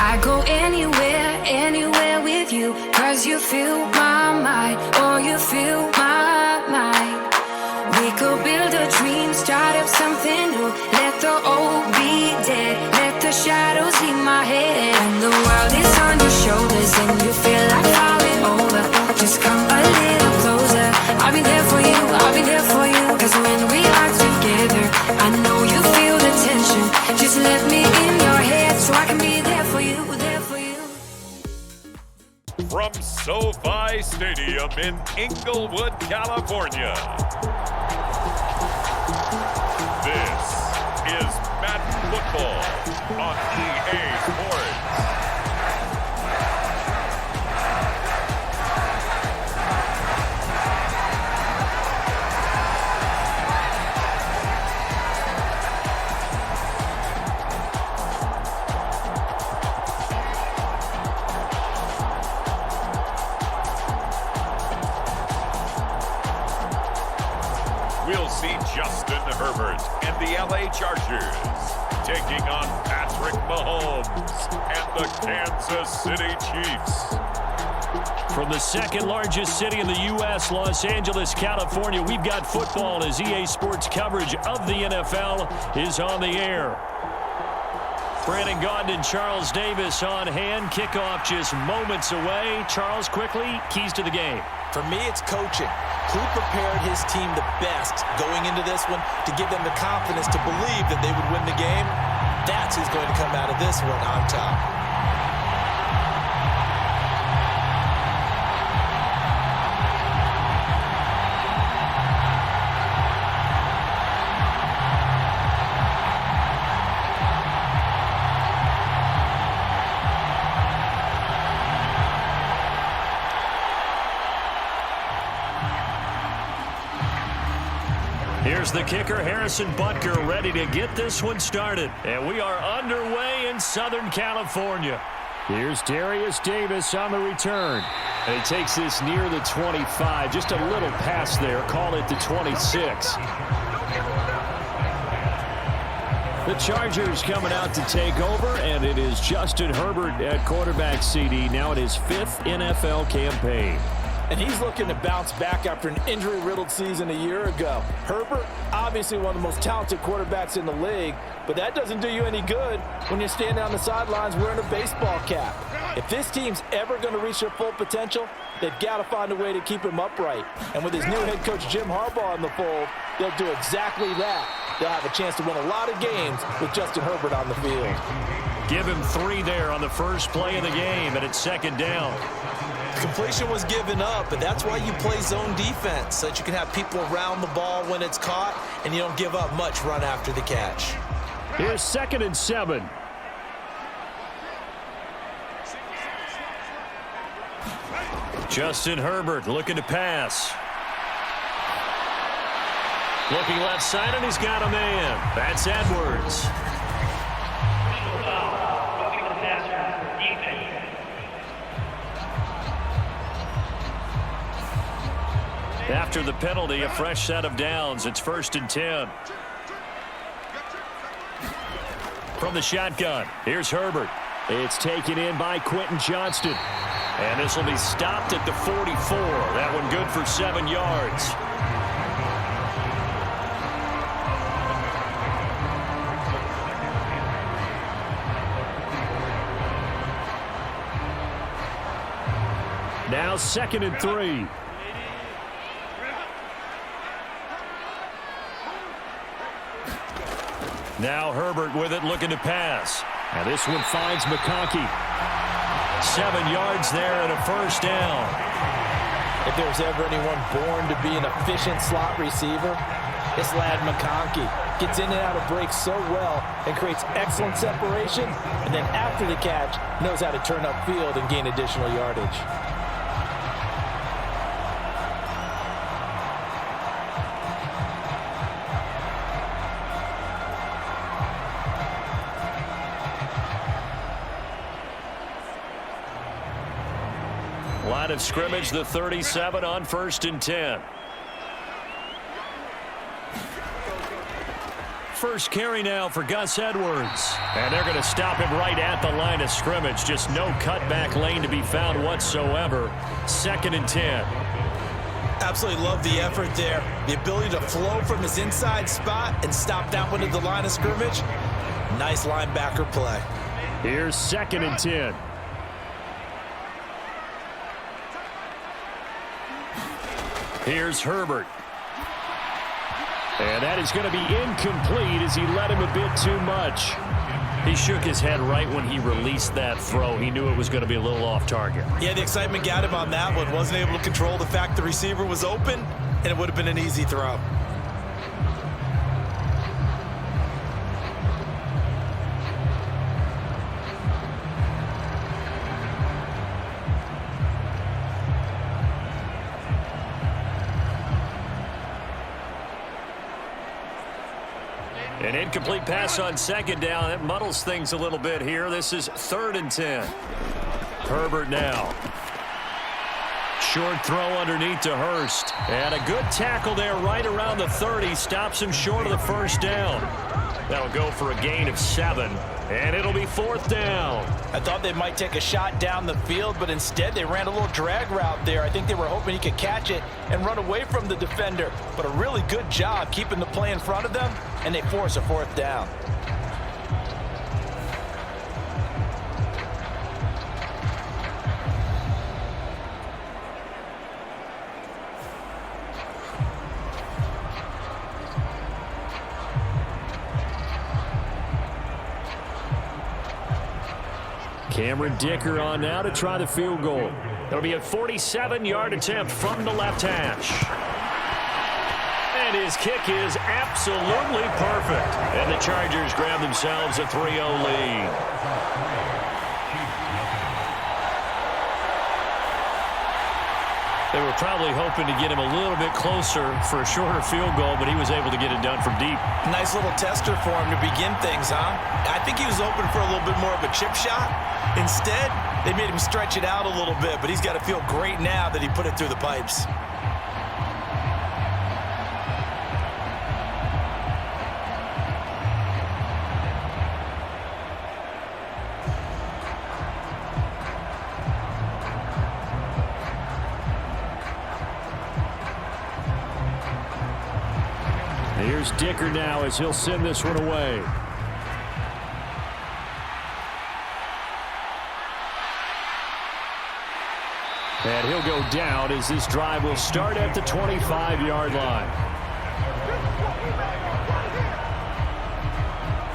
I go anywhere, anywhere with you, 'cause you fill my mind, or you fill my mind. We could build a dream, start up something new. Let the old be dead, let the shadows leave my head. And the world is on your shoulders and you feel like falling over. Just come a little closer. I'll be there for you, I'll be there for you. 'Cause when we are together, I know you feel the tension. Just let me in your head so I can be there for you, there for you. From SoFi Stadium in Inglewood, California, this is Madden Football on EA Sports. We'll see Justin Herbert and the LA Chargers taking on Patrick Mahomes and the Kansas City Chiefs. From the second largest city in the U.S., Los Angeles, California, we've got football as EA Sports coverage of the NFL is on the air. Brandon Gaudin and Charles Davis on hand. Kickoff just moments away. Charles, quickly, keys to the game. For me, it's coaching. Who prepared his team the best going into this one to give them the confidence to believe that they would win the game? That's who's going to come out of this one on top. Here's the kicker, Harrison Butker, ready to get this one started. And we are underway in Southern California. Here's Darius Davis on the return. And he takes this near the 25. Just a little pass there. Call it the 26. The Chargers coming out to take over, and it is Justin Herbert at quarterback CD, now in his 5th NFL campaign. And he's looking to bounce back after an injury-riddled season a year ago. Herbert, obviously one of the most talented quarterbacks in the league, but that doesn't do you any good when you're standing on the sidelines wearing a baseball cap. If this team's ever going to reach their full potential, they've got to find a way to keep him upright. And with his new head coach Jim Harbaugh in the fold, they'll do exactly that. They'll have a chance to win a lot of games with Justin Herbert on the field. Give him 3 there on the first play of the game, and it's second down. Completion was given up, but that's why you play zone defense, so that you can have people around the ball when it's caught, and you don't give up much run after the catch. Here's 2nd and 7. Justin Herbert looking to pass. Looking left side, and he's got a man. That's Edwards. After the penalty, a fresh set of downs. It's 1st and 10. From the shotgun, here's Herbert. It's taken in by Quentin Johnston. And this will be stopped at the 44. That one good for 7 yards. Now 2nd and 3. Now Herbert with it, looking to pass. And this one finds McConkey. 7 yards there and a first down. If there's ever anyone born to be an efficient slot receiver, it's lad McConkey. Gets in and out of breaks so well and creates excellent separation. And then after the catch, knows how to turn upfield and gain additional yardage. Line of scrimmage, the 37 on 1st and 10. first carry now for Gus Edwards. And they're going to stop him right at the line of scrimmage. Just no cutback lane to be found whatsoever. 2nd and 10. Absolutely love the effort there. The ability to flow from his inside spot and stop that one at the line of scrimmage. Nice linebacker play. Here's 2nd and 10. Here's Herbert. And that is going to be incomplete as he let him a bit too much. He shook his head right when he released that throw. He knew it was going to be a little off target. Yeah, the excitement got him on that one. Wasn't able to control the fact the receiver was open, and it would have been an easy throw. An incomplete pass on 2nd down. That muddles things a little bit here. This is 3rd and 10. Herbert now. Short throw underneath to Hurst. And a good tackle there right around the 30. Stops him short of the first down. That'll go for a gain of 7. And it'll be 4th down. I thought they might take a shot down the field, but instead they ran a little drag route there. I think they were hoping he could catch it and run away from the defender. But a really good job keeping the play in front of them, and they force a 4th down. Cameron Dicker on now to try the field goal. It'll be a 47-yard attempt from the left hash. And his kick is absolutely perfect. And the Chargers grab themselves a 3-0 lead. They were probably hoping to get him a little bit closer for a shorter field goal, but he was able to get it done from deep. Nice little tester for him to begin things, huh? I think he was open for a little bit more of a chip shot. Instead, they made him stretch it out a little bit, but he's got to feel great now that he put it through the pipes. Here's Dicker now as he'll send this one away. And he'll go down as this drive will start at the 25-yard line.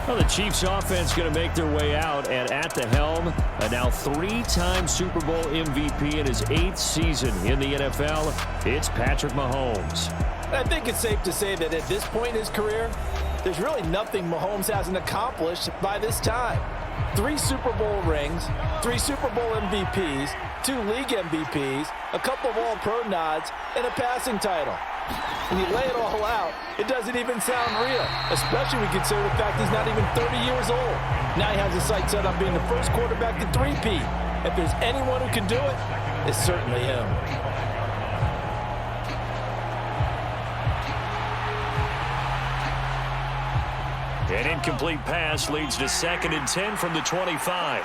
Well, the Chiefs offense going to make their way out, and at the helm, a now 3-time Super Bowl MVP in his 8th season in the NFL, it's Patrick Mahomes. I think it's safe to say that at this point in his career, there's really nothing Mahomes hasn't accomplished by this time. 3 Super Bowl rings, 3 Super Bowl MVPs, 2 league MVPs, a couple of All-Pro nods, and a passing title. When you lay it all out, it doesn't even sound real, especially when you consider the fact he's not even 30 years old. Now he has his sights set on being the first quarterback to 3-peat. If there's anyone who can do it, it's certainly him. An incomplete pass leads to 2nd and 10 from the 25.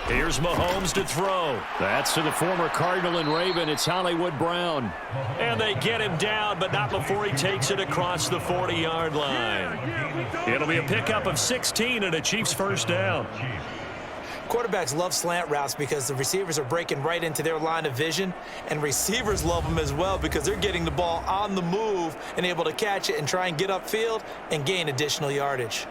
Here's Mahomes to throw. That's to the former Cardinal and Raven. It's Hollywood Brown. And they get him down, but not before he takes it across the 40-yard line. It'll be a pickup of 16 and a Chiefs first down. Quarterbacks love slant routes because the receivers are breaking right into their line of vision, and receivers love them as well because they're getting the ball on the move and able to catch it and try and get upfield and gain additional yardage.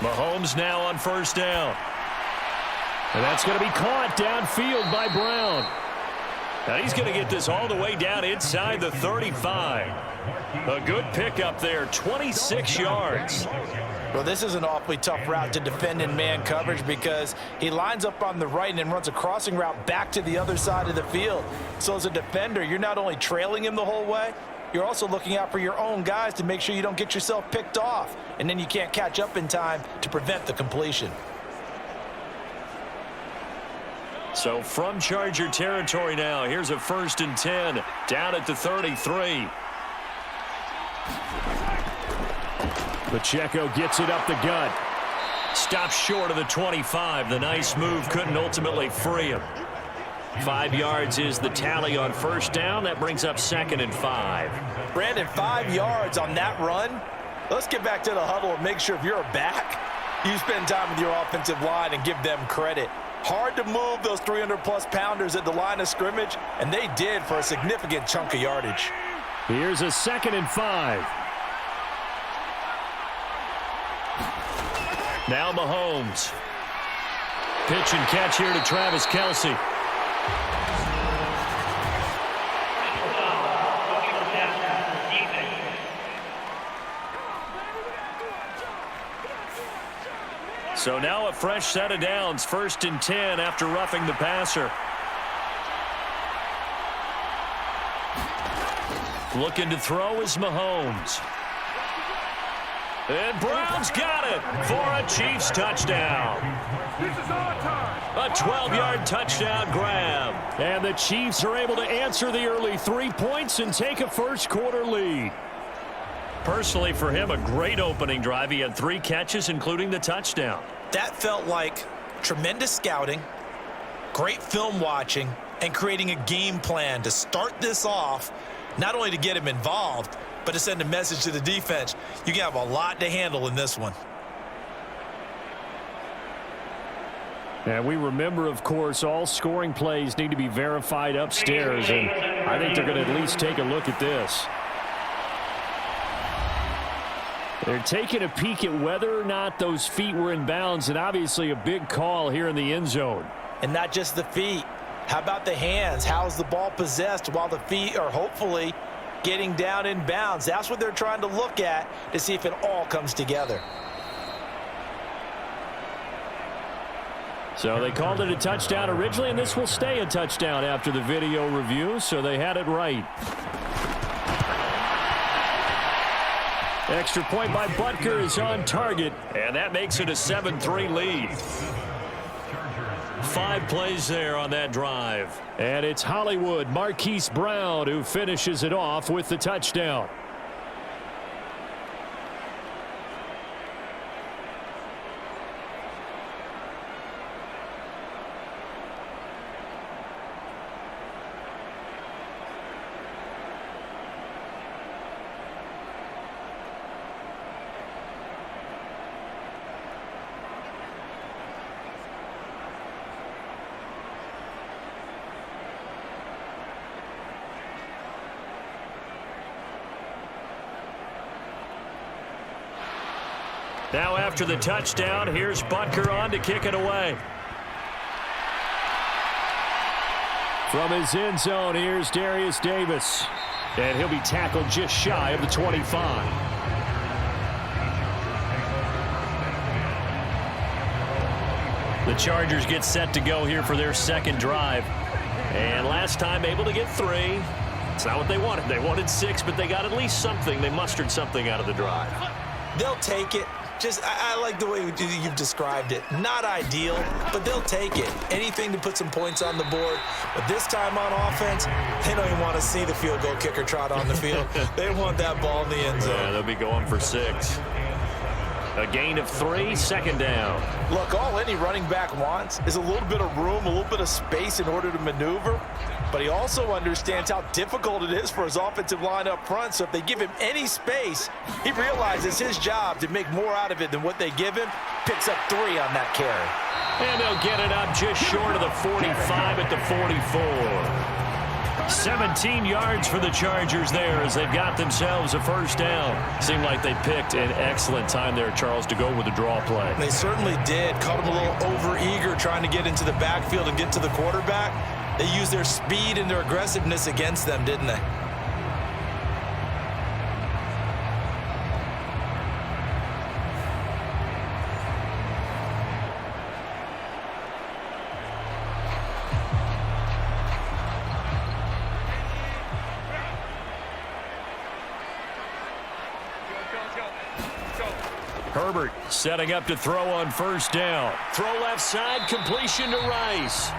Mahomes now on first down. And that's going to be caught downfield by Brown. Now he's going to get this all the way down inside the 35. A good pickup there, 26 yards. Well, this is an awfully tough route to defend in man coverage because he lines up on the right and then runs a crossing route back to the other side of the field. So as a defender, you're not only trailing him the whole way, you're also looking out for your own guys to make sure you don't get yourself picked off, and then you can't catch up in time to prevent the completion. So from Charger territory now, here's a 1st and 10 down at the 33. Pacheco gets it up the gut. Stops short of the 25. The nice move couldn't ultimately free him. 5 yards is the tally on 1st down. That brings up 2nd and 5. Brandon, 5 yards on that run. Let's get back to the huddle and make sure if you're a back, you spend time with your offensive line and give them credit. Hard to move those 300-plus pounders at the line of scrimmage, and they did for a significant chunk of yardage. Here's a 2nd and 5. Now Mahomes. Pitch and catch here to Travis Kelce. So now a fresh set of downs, 1st and 10 after roughing the passer. Looking to throw is Mahomes. And Brown's got it for a Chiefs touchdown. A 12-yard touchdown grab. And the Chiefs are able to answer the early 3 points and take a first-quarter lead. Personally, for him, a great opening drive. He had 3 catches, including the touchdown. That felt like tremendous scouting, great film watching, and creating a game plan to start this off, not only to get him involved, but to send a message to the defense. You can have a lot to handle in this one. And we remember, of course, all scoring plays need to be verified upstairs, and I think they're going to at least take a look at this. They're taking a peek at whether or not those feet were in bounds, and obviously a big call here in the end zone. And not just the feet. How about the hands? How's the ball possessed while the feet are hopefully getting down in bounds? That's what they're trying to look at to see if it all comes together. So they called it a touchdown originally, and this will stay a touchdown after the video review, so they had it right. Extra point by Butker is on target, and that makes it a 7-3 lead. 5 plays there on that drive. And it's Hollywood Marquise Brown who finishes it off with the touchdown. Now after the touchdown, here's Butker on to kick it away. From his end zone, here's Darius Davis. And he'll be tackled just shy of the 25. The Chargers get set to go here for their second drive. And last time able to get 3. It's not what they wanted. They wanted 6, but they got at least something. They mustered something out of the drive. They'll take it. I like the way you've described it. Not ideal, but they'll take it. Anything to put some points on the board. But this time on offense, they don't even want to see the field goal kicker trot on the field. They want that ball in the end zone. Yeah, they'll be going for 6. A gain of 3, 2nd down. Look, all any running back wants is a little bit of room, a little bit of space in order to maneuver. But he also understands how difficult it is for his offensive line up front. So if they give him any space, he realizes his job to make more out of it than what they give him. Picks up 3 on that carry. And they'll get it up just short of the 45 at the 44. 17 yards for the Chargers there as they've got themselves a first down. Seemed like they picked an excellent time there, Charles, to go with the draw play. They certainly did. Caught them a little over-eager trying to get into the backfield and get to the quarterback. They used their speed and their aggressiveness against them, didn't they? Herbert setting up to throw on first down. Throw left side, completion to Rice.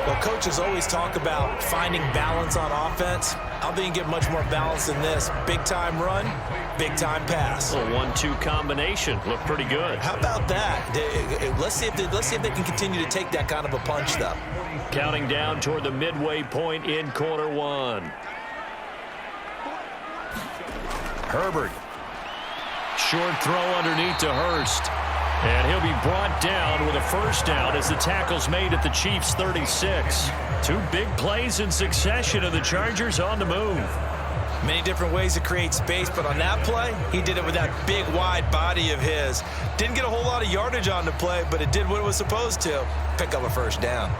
Well, coaches always talk about finding balance on offense. I don't think you get much more balance than this. Big-time run, big-time pass. A 1-2 combination. Looked pretty good. How about that? Let's see if they can continue to take that kind of a punch, though. Counting down toward the midway point in quarter one. Herbert. Short throw underneath to Hurst. And he'll be brought down with a first down as the tackle's made at the Chiefs' 36. Two big plays in succession, and the Chargers on the move. Many different ways to create space, but on that play, he did it with that big, wide body of his. Didn't get a whole lot of yardage on the play, but it did what it was supposed to. Pick up a first down.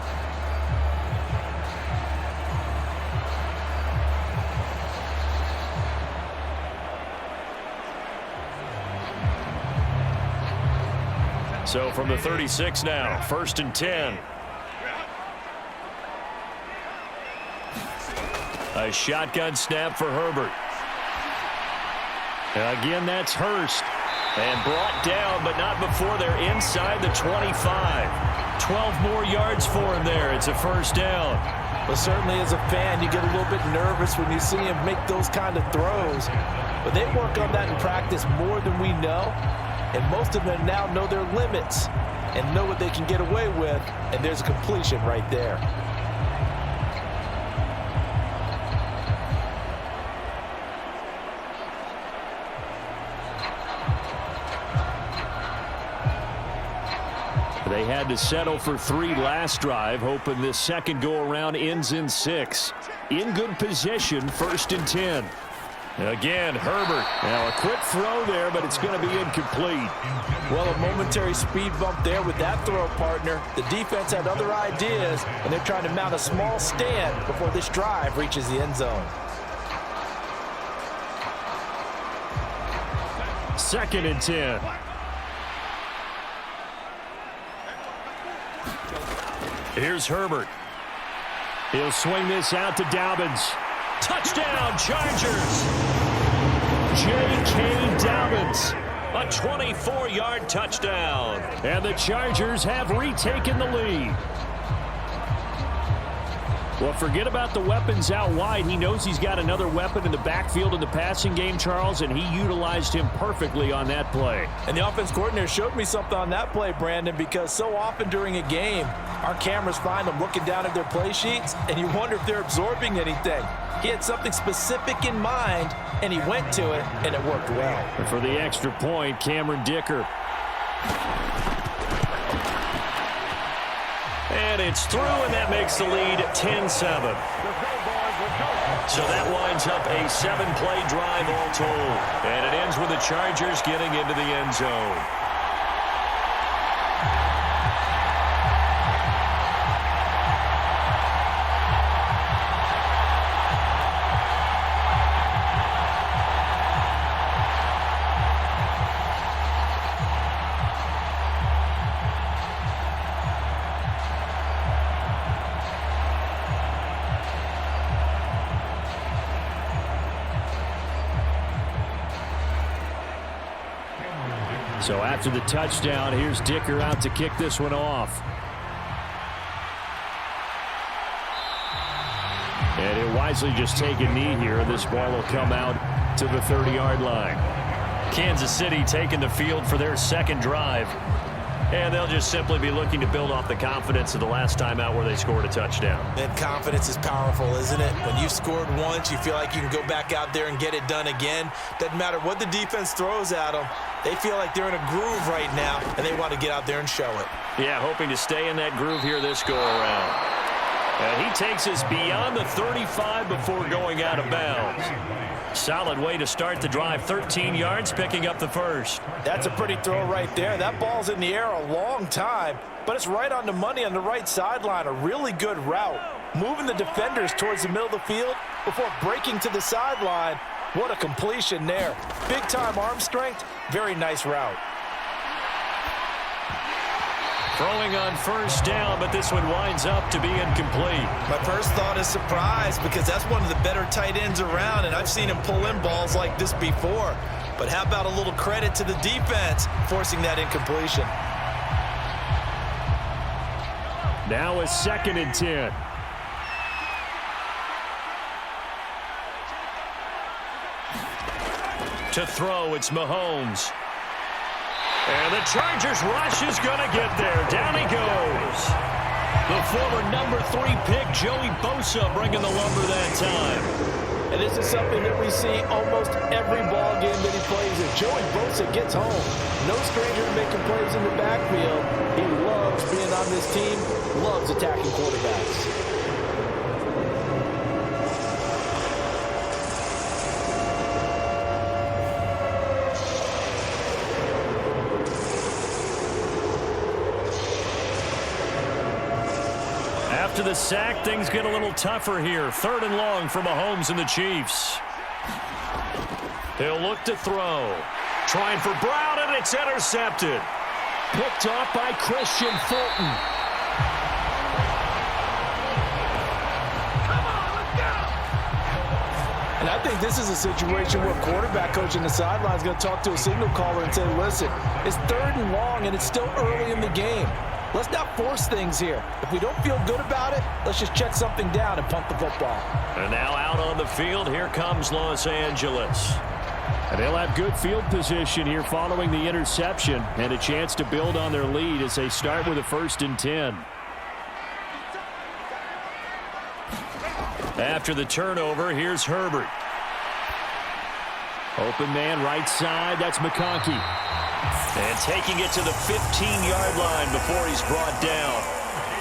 So from the 36 now, 1st and 10. A shotgun snap for Herbert. And again, that's Hurst. And brought down, but not before they're inside the 25. 12 more yards for him there. It's a first down. Well, certainly as a fan, you get a little bit nervous when you see him make those kind of throws. But they work on that in practice more than we know. And most of them now know their limits and know what they can get away with. And there's a completion right there. They had to settle for 3 last drive, hoping this second go-around ends in 6. In good position, 1st and 10. Again, Herbert. Now a quick throw there, but it's going to be incomplete. Well, a momentary speed bump there with that throw, partner. The defense had other ideas, and they're trying to mount a small stand before this drive reaches the end zone. 2nd and 10. Here's Herbert. He'll swing this out to Dobbins. Touchdown, Chargers! J.K. Dobbins, a 24-yard touchdown. And the Chargers have retaken the lead. Well, forget about the weapons out wide. He knows he's got another weapon in the backfield in the passing game, Charles, and he utilized him perfectly on that play. And the offense coordinator showed me something on that play, Brandon, because so often during a game, our cameras find them looking down at their play sheets, and you wonder if they're absorbing anything. He had something specific in mind, and he went to it, and it worked well. And for the extra point, Cameron Dicker. And it's through, and that makes the lead 10-7. So that winds up a 7-play drive all told. And it ends with the Chargers getting into the end zone. So after the touchdown, here's Dicker out to kick this one off. And he'll wisely just take a knee here. This ball will come out to the 30-yard line. Kansas City taking the field for their second drive. And they'll just simply be looking to build off the confidence of the last time out where they scored a touchdown. And confidence is powerful, isn't it? When you've scored once, you feel like you can go back out there and get it done again. Doesn't matter what the defense throws at them. They feel like they're in a groove right now, and they want to get out there and show it. Yeah, hoping to stay in that groove here this go-around. And he takes us beyond the 35 before going out of bounds. Solid way to start the drive. 13 yards, picking up the first. That's a pretty throw right there. That ball's in the air a long time, but it's right on the money on the right sideline. A really good route. Moving the defenders towards the middle of the field before breaking to the sideline. What a completion there. Big-time arm strength. Very nice route. Throwing on first down, but this one winds up to be incomplete. My first thought is surprise because that's one of the better tight ends around, and I've seen him pull in balls like this before. But how about a little credit to the defense forcing that incompletion? Now a 2nd and 10. To throw, it's Mahomes. And the Chargers rush is going to get there. Down he goes. The former number 3 pick, Joey Bosa, bringing the lumber that time. And this is something that we see almost every ball game that he plays in. Joey Bosa gets home. No stranger to making plays in the backfield. He loves being on this team, loves attacking quarterbacks. After the sack, things get a little tougher here. 3rd and long for Mahomes and the Chiefs. He'll look to throw. Trying for Brown, and it's intercepted. Picked off by Christian Fulton. And I think this is a situation where quarterback coach in the sideline is going to talk to a signal caller and say, listen, it's 3rd and long, and it's still early in the game. Let's not force things here. If we don't feel good about it, let's just check something down and punt the football. And now out on the field, here comes Los Angeles. And they'll have good field position here following the interception and a chance to build on their lead as they start with a 1st and 10. After the turnover, here's Herbert. Open man right side, that's McConkey. And taking it to the 15-yard line before he's brought down.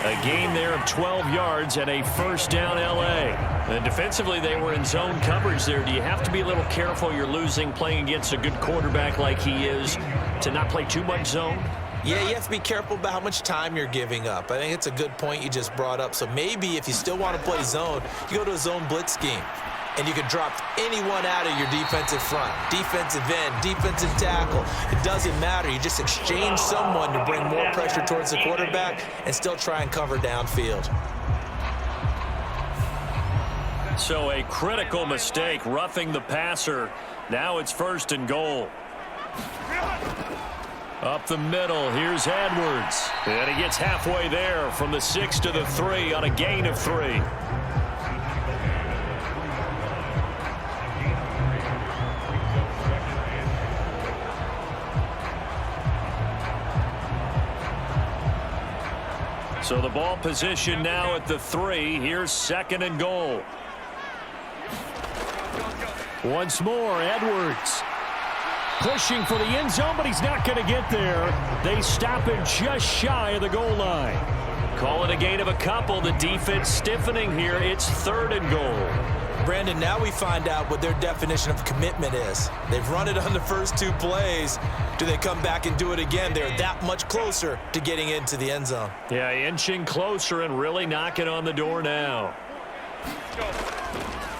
A gain there of 12 yards and a 1st down L.A. And defensively, they were in zone coverage there. Do you have to be a little careful you're losing playing against a good quarterback like he is to not play too much zone? Yeah, you have to be careful about how much time you're giving up. I think it's a good point you just brought up. So maybe if you still want to play zone, you go to a zone blitz scheme. And you can drop anyone out of your defensive front, defensive end, defensive tackle. It doesn't matter. You just exchange someone to bring more pressure towards the quarterback and still try and cover downfield. So a critical mistake, roughing the passer. Now it's 1st and goal. Up the middle, here's Edwards. And he gets halfway there from the 6 to the 3 on a gain of 3. So the ball position now at the 3. Here's 2nd and goal. Once more, Edwards. Pushing for the end zone, but he's not going to get there. They stop him just shy of the goal line. Call it a gain of a couple. The defense stiffening here. It's 3rd and goal. Brandon, now we find out what their definition of commitment is. They've run it on the first 2 plays. Do they come back and do it again? They're that much closer to getting into the end zone. Yeah, inching closer and really knocking on the door now.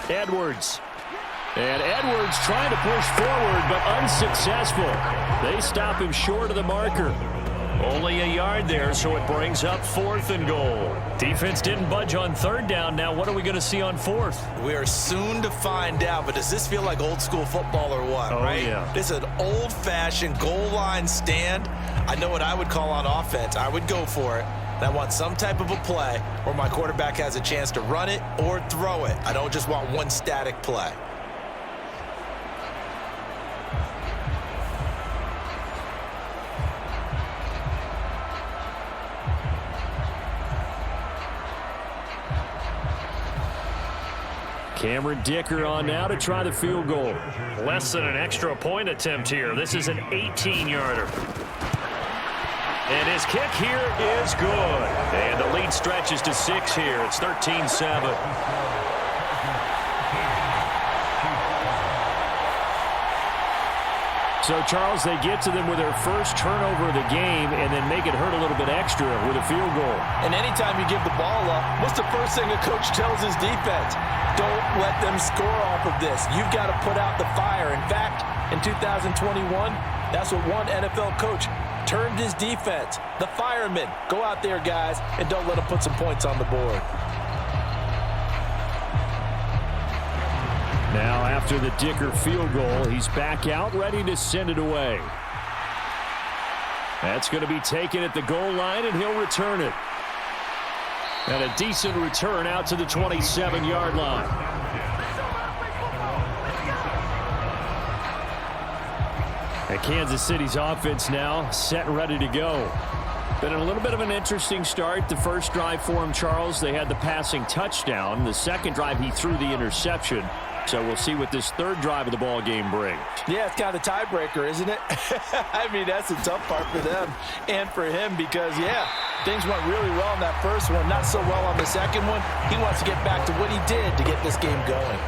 Edwards. And Edwards trying to push forward, but unsuccessful. They stop him short of the marker. Only a yard there, so it brings up 4th and goal. Defense didn't budge on 3rd down. Now what are we going to see on 4th? We are soon to find out, but does this feel like old school football or what, right? Yeah. This is an old-fashioned goal line stand. I know what I would call on offense. I would go for it. And I want some type of a play where my quarterback has a chance to run it or throw it. I don't just want one static play. Cameron Dicker on now to try the field goal. Less than an extra point attempt here. This is an 18-yarder. And his kick here is good. And the lead stretches to 6 here. It's 13-7. So, Charles, they get to them with their first turnover of the game and then make it hurt a little bit extra with a field goal. And anytime you give the ball up, what's the first thing a coach tells his defense? Don't let them score off of this. You've got to put out the fire. In fact, in 2021, that's what one NFL coach termed his defense. The firemen. Go out there, guys, and don't let them put some points on the board. Now after the Dicker field goal, he's back out ready to send it away. That's going to be taken at the goal line, and he'll return it. And a decent return out to the 27-yard line. And Kansas City's offense now set and ready to go. Been a little bit of an interesting start. The first drive for him, Charles, they had the passing touchdown. The second drive, he threw the interception. So we'll see what this third drive of the ball game brings. Yeah, it's kind of the tiebreaker, isn't it? I mean, that's the tough part for them and for him because, yeah, things went really well in that first one, not so well on the second one. He wants to get back to what he did to get this game going.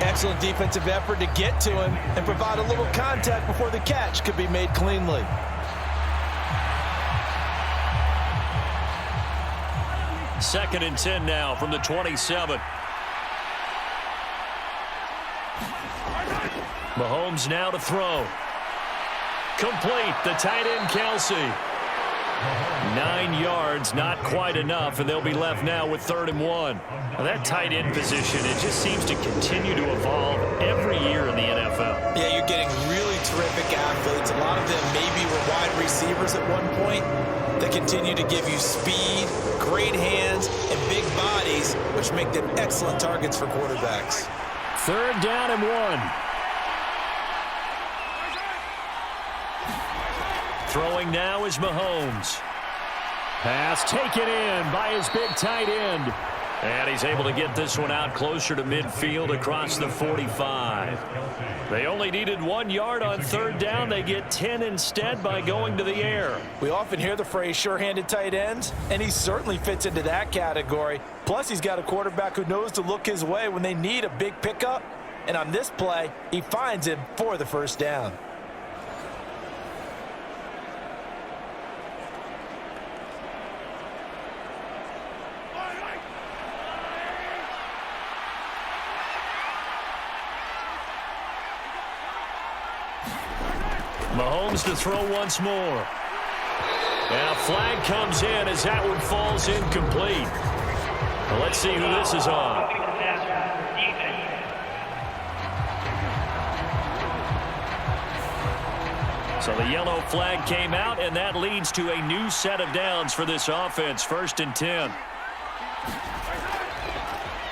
Excellent defensive effort to get to him and provide a little contact before the catch could be made cleanly. Second and 10 now from the 27. Mahomes now to throw. Complete. The tight end, Kelsey. 9 yards, not quite enough, and they'll be left now with 3rd and 1. Now that tight end position, it just seems to continue to evolve every year in the NFL. Yeah, you're getting really terrific athletes. A lot of them maybe were wide receivers at one point that continue to give you speed, great hands, and big bodies, which make them excellent targets for quarterbacks. 3rd down and 1. Throwing now is Mahomes. Pass taken in by his big tight end. And he's able to get this one out closer to midfield across the 45. They only needed 1 yard on 3rd down. They get 10 instead by going to the air. We often hear the phrase sure-handed tight ends, and he certainly fits into that category. Plus, he's got a quarterback who knows to look his way when they need a big pickup. And on this play, he finds him for the 1st down. Mahomes to throw once more. And a flag comes in as that one falls incomplete. Well, let's see who this is on. So the yellow flag came out, and that leads to a new set of downs for this offense. 1st and 10.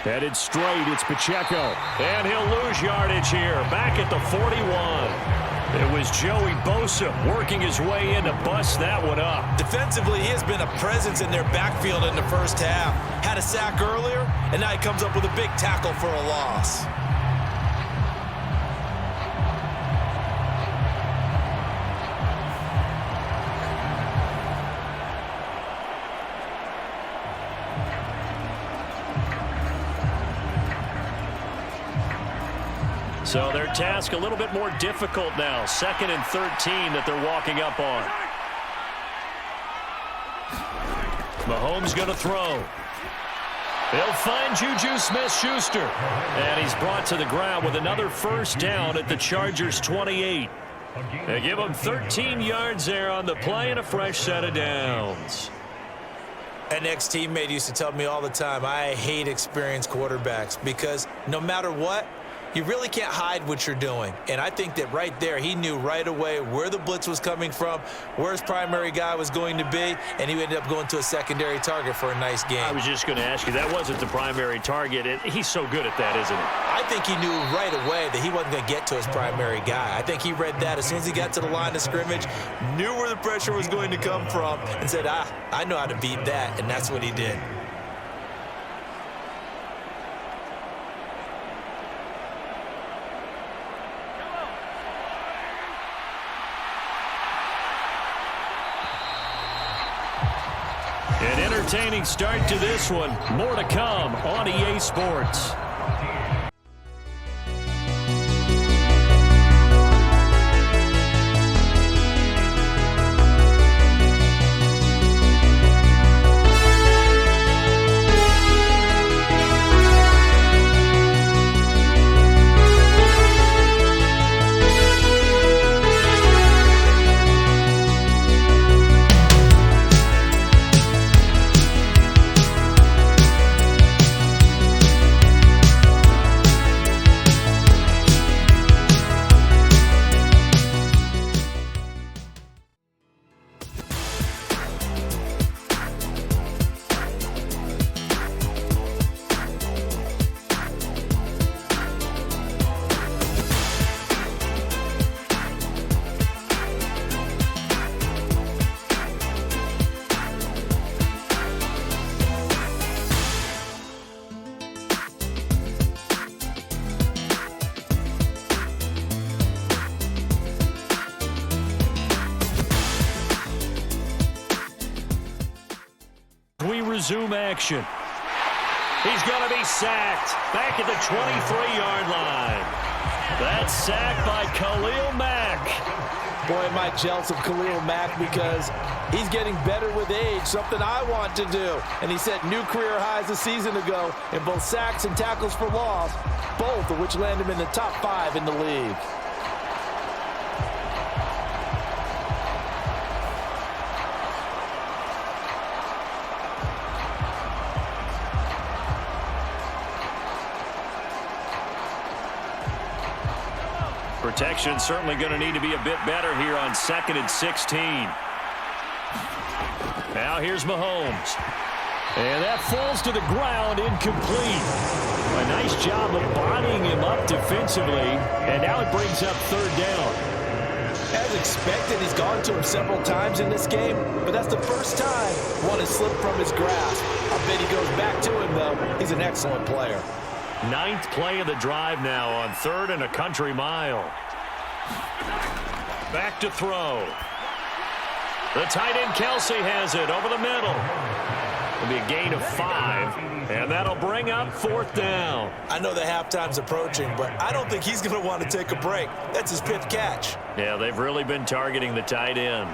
Headed straight, it's Pacheco. And he'll lose yardage here. Back at the 41. It was Joey Bosa working his way in to bust that one up. Defensively, he has been a presence in their backfield in the first half. Had a sack earlier, and now he comes up with a big tackle for a loss. So their task a little bit more difficult now. 2nd and 13 that they're walking up on. Mahomes going to throw. They'll find Juju Smith-Schuster. And he's brought to the ground with another 1st down at the Chargers' 28. They give him 13 yards there on the play and a fresh set of downs. An ex-teammate used to tell me all the time, I hate experienced quarterbacks because no matter what, you really can't hide what you're doing. And I think that right there, he knew right away where the blitz was coming from, where his primary guy was going to be, and he ended up going to a secondary target for a nice game. I was just going to ask you, that wasn't the primary target. He's so good at that, isn't he? I think he knew right away that he wasn't going to get to his primary guy. I think he read that as soon as he got to the line of scrimmage, knew where the pressure was going to come from, and said, I know how to beat that, and that's what he did. An entertaining start to this one. More to come on EA Sports. resume action. He's going to be sacked back at the 23-yard line. That's sacked by Khalil Mack. Boy, am I jealous of Khalil Mack because he's getting better with age, something I want to do. And he set new career highs a season ago in both sacks and tackles for loss, both of which land him in the top 5 in the league. Protection certainly going to need to be a bit better here on 2nd and 16. Now here's Mahomes. And that falls to the ground, incomplete. A nice job of bodying him up defensively. And now it brings up 3rd down. As expected, he's gone to him several times in this game, but that's the first time one has slipped from his grasp. I bet he goes back to him, though. He's an excellent player. 9th play of the drive now on 3rd and a country mile. Back to throw. The tight end Kelsey has it over the middle. It'll be a gain of 5, and that'll bring up 4th down. I know the halftime's approaching, but I don't think he's going to want to take a break. That's his 5th catch. Yeah, they've really been targeting the tight end.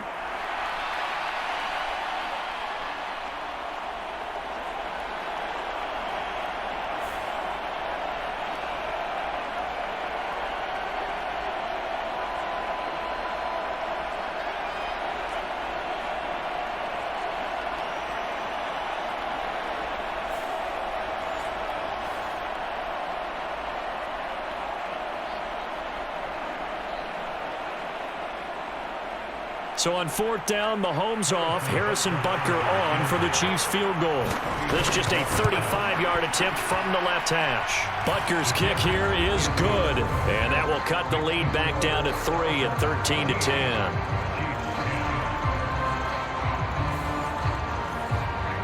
So on 4th down, Mahomes off, Harrison Butker on for the Chiefs field goal. This just a 35-yard attempt from the left hash. Butker's kick here is good, and that will cut the lead back down to 3 at 13-10.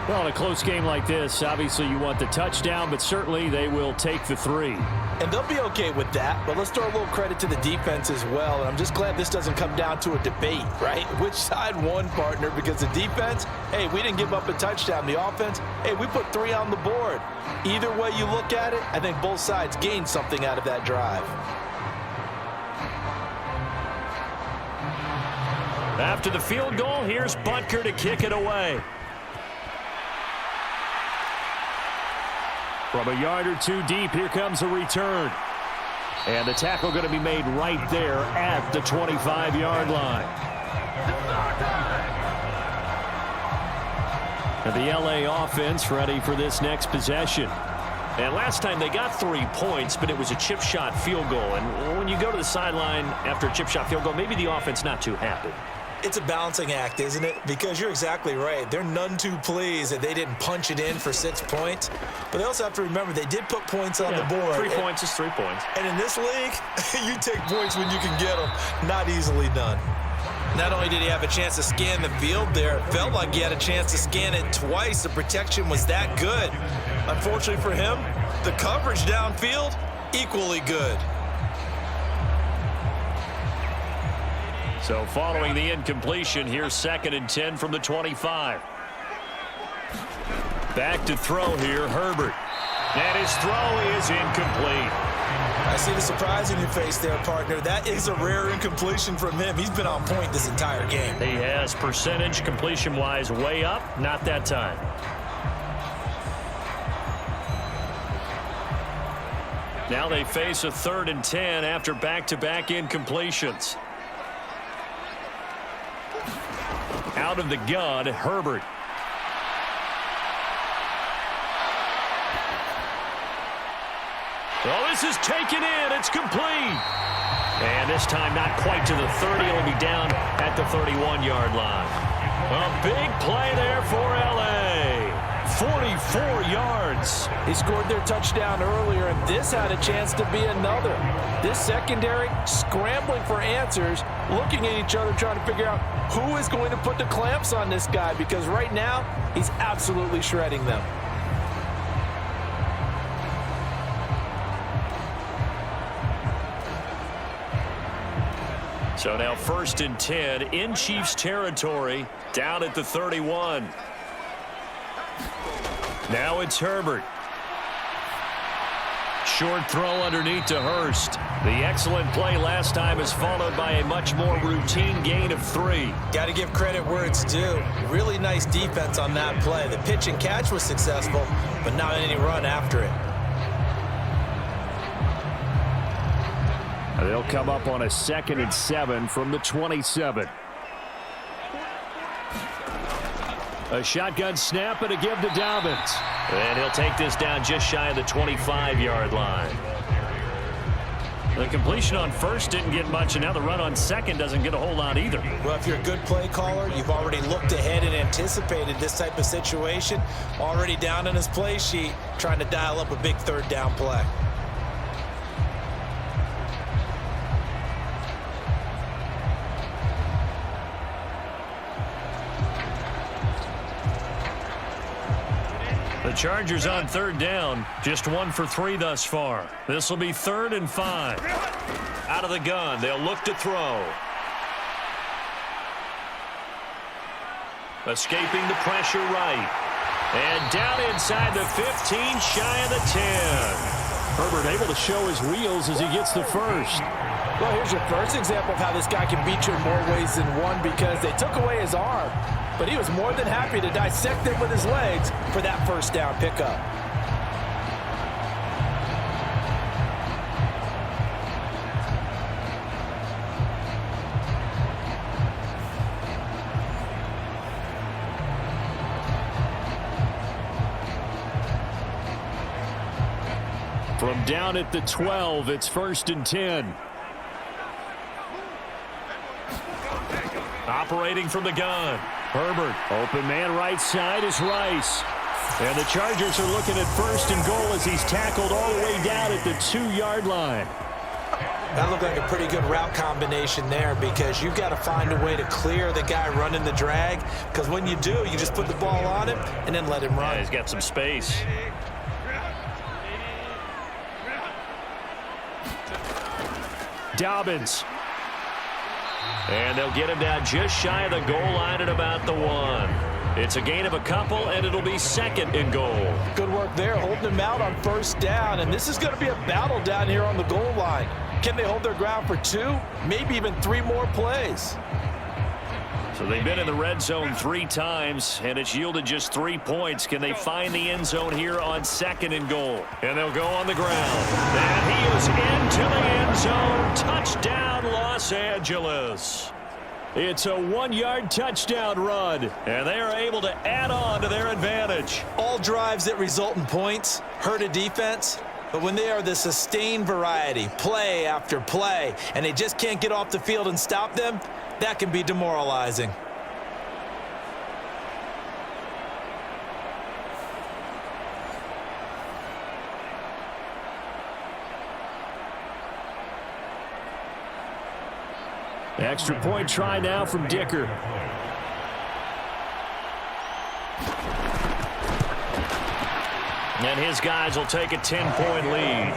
Well, in a close game like this, obviously you want the touchdown, but certainly they will take the 3. And they'll be okay with that, but let's throw a little credit to the defense as well. And I'm just glad this doesn't come down to a debate, right? Which side won, partner? Because the defense, hey, we didn't give up a touchdown. The offense, hey, we put 3 on the board. Either way you look at it, I think both sides gained something out of that drive. After the field goal, here's Butker to kick it away. From a yard or 2 deep, here comes a return. And the tackle going to be made right there at the 25-yard line. And the LA offense ready for this next possession. And last time they got 3 points, but it was a chip shot field goal. And when you go to the sideline after a chip shot field goal, maybe the offense not too happy. It's a balancing act, isn't it? Because you're exactly right. They're none too pleased that they didn't punch it in for 6 points. But they also have to remember they did put points on the board. 3 points is 3 points. And in this league, you take points when you can get them. Not easily done. Not only did he have a chance to scan the field there, it felt like he had a chance to scan it twice. The protection was that good. Unfortunately for him, the coverage downfield, equally good. So following the incompletion, here's 2nd and 10 from the 25. Back to throw here, Herbert. And his throw is incomplete. I see the surprise in your face there, partner. That is a rare incompletion from him. He's been on point this entire game. He has percentage completion-wise way up, not that time. Now they face a 3rd and 10 after back-to-back incompletions. Out of the gun, Herbert. Well, this is taken in. It's complete. And this time not quite to the 30. It'll be down at the 31-yard line. A big play there for L.A. 44 yards. He scored their touchdown earlier, and this had a chance to be another. This secondary scrambling for answers, looking at each other, trying to figure out who is going to put the clamps on this guy, because right now he's absolutely shredding them. So now 1st and 10 in Chiefs territory, down at the 31. Now it's Herbert. Short throw underneath to Hurst. The excellent play last time is followed by a much more routine gain of 3. Got to give credit where it's due. Really nice defense on that play. The pitch and catch was successful, but not any run after it. They'll come up on a 2nd and 7 from the 27. A shotgun snap and a give to Dobbins. And he'll take this down just shy of the 25-yard line. The completion on first didn't get much, and now the run on second doesn't get a whole lot either. Well, if you're a good play caller, you've already looked ahead and anticipated this type of situation. Already down on his play sheet, trying to dial up a big 3rd down play. The Chargers on 3rd down, just 1 for 3 thus far. This will be 3rd and 5. Out of the gun, they'll look to throw. Escaping the pressure right. And down inside the 15, shy of the 10. Herbert able to show his wheels as he gets the first. Well, here's your first example of how this guy can beat you in more ways than one, because they took away his arm, but he was more than happy to dissect it with his legs for that 1st down pickup. From down at the 12, it's 1st and 10. Operating from the gun. Herbert, open man right side is Rice. And the Chargers are looking at 1st and goal as he's tackled all the way down at the 2-yard line. That looked like a pretty good route combination there, because you've got to find a way to clear the guy running the drag, because when you do, you just put the ball on him and then let him run. Yeah, he's got some space. Dobbins. And they'll get him down just shy of the goal line at about the 1. It's a gain of a couple, and it'll be 2nd and goal. Good work there, holding him out on 1st down, and this is going to be a battle down here on the goal line. Can they hold their ground for 2, maybe even 3 more plays? So they've been in the red zone 3 times, and it's yielded just 3 points. Can they find the end zone here on 2nd and goal? And they'll go on the ground. And he is into the end zone. Touchdown, Los Angeles. It's a 1-yard touchdown run, and they are able to add on to their advantage. All drives that result in points hurt a defense, but when they are the sustained variety, play after play, and they just can't get off the field and stop them, that can be demoralizing. Extra point try now from Dicker. And his guys will take a 10-point lead.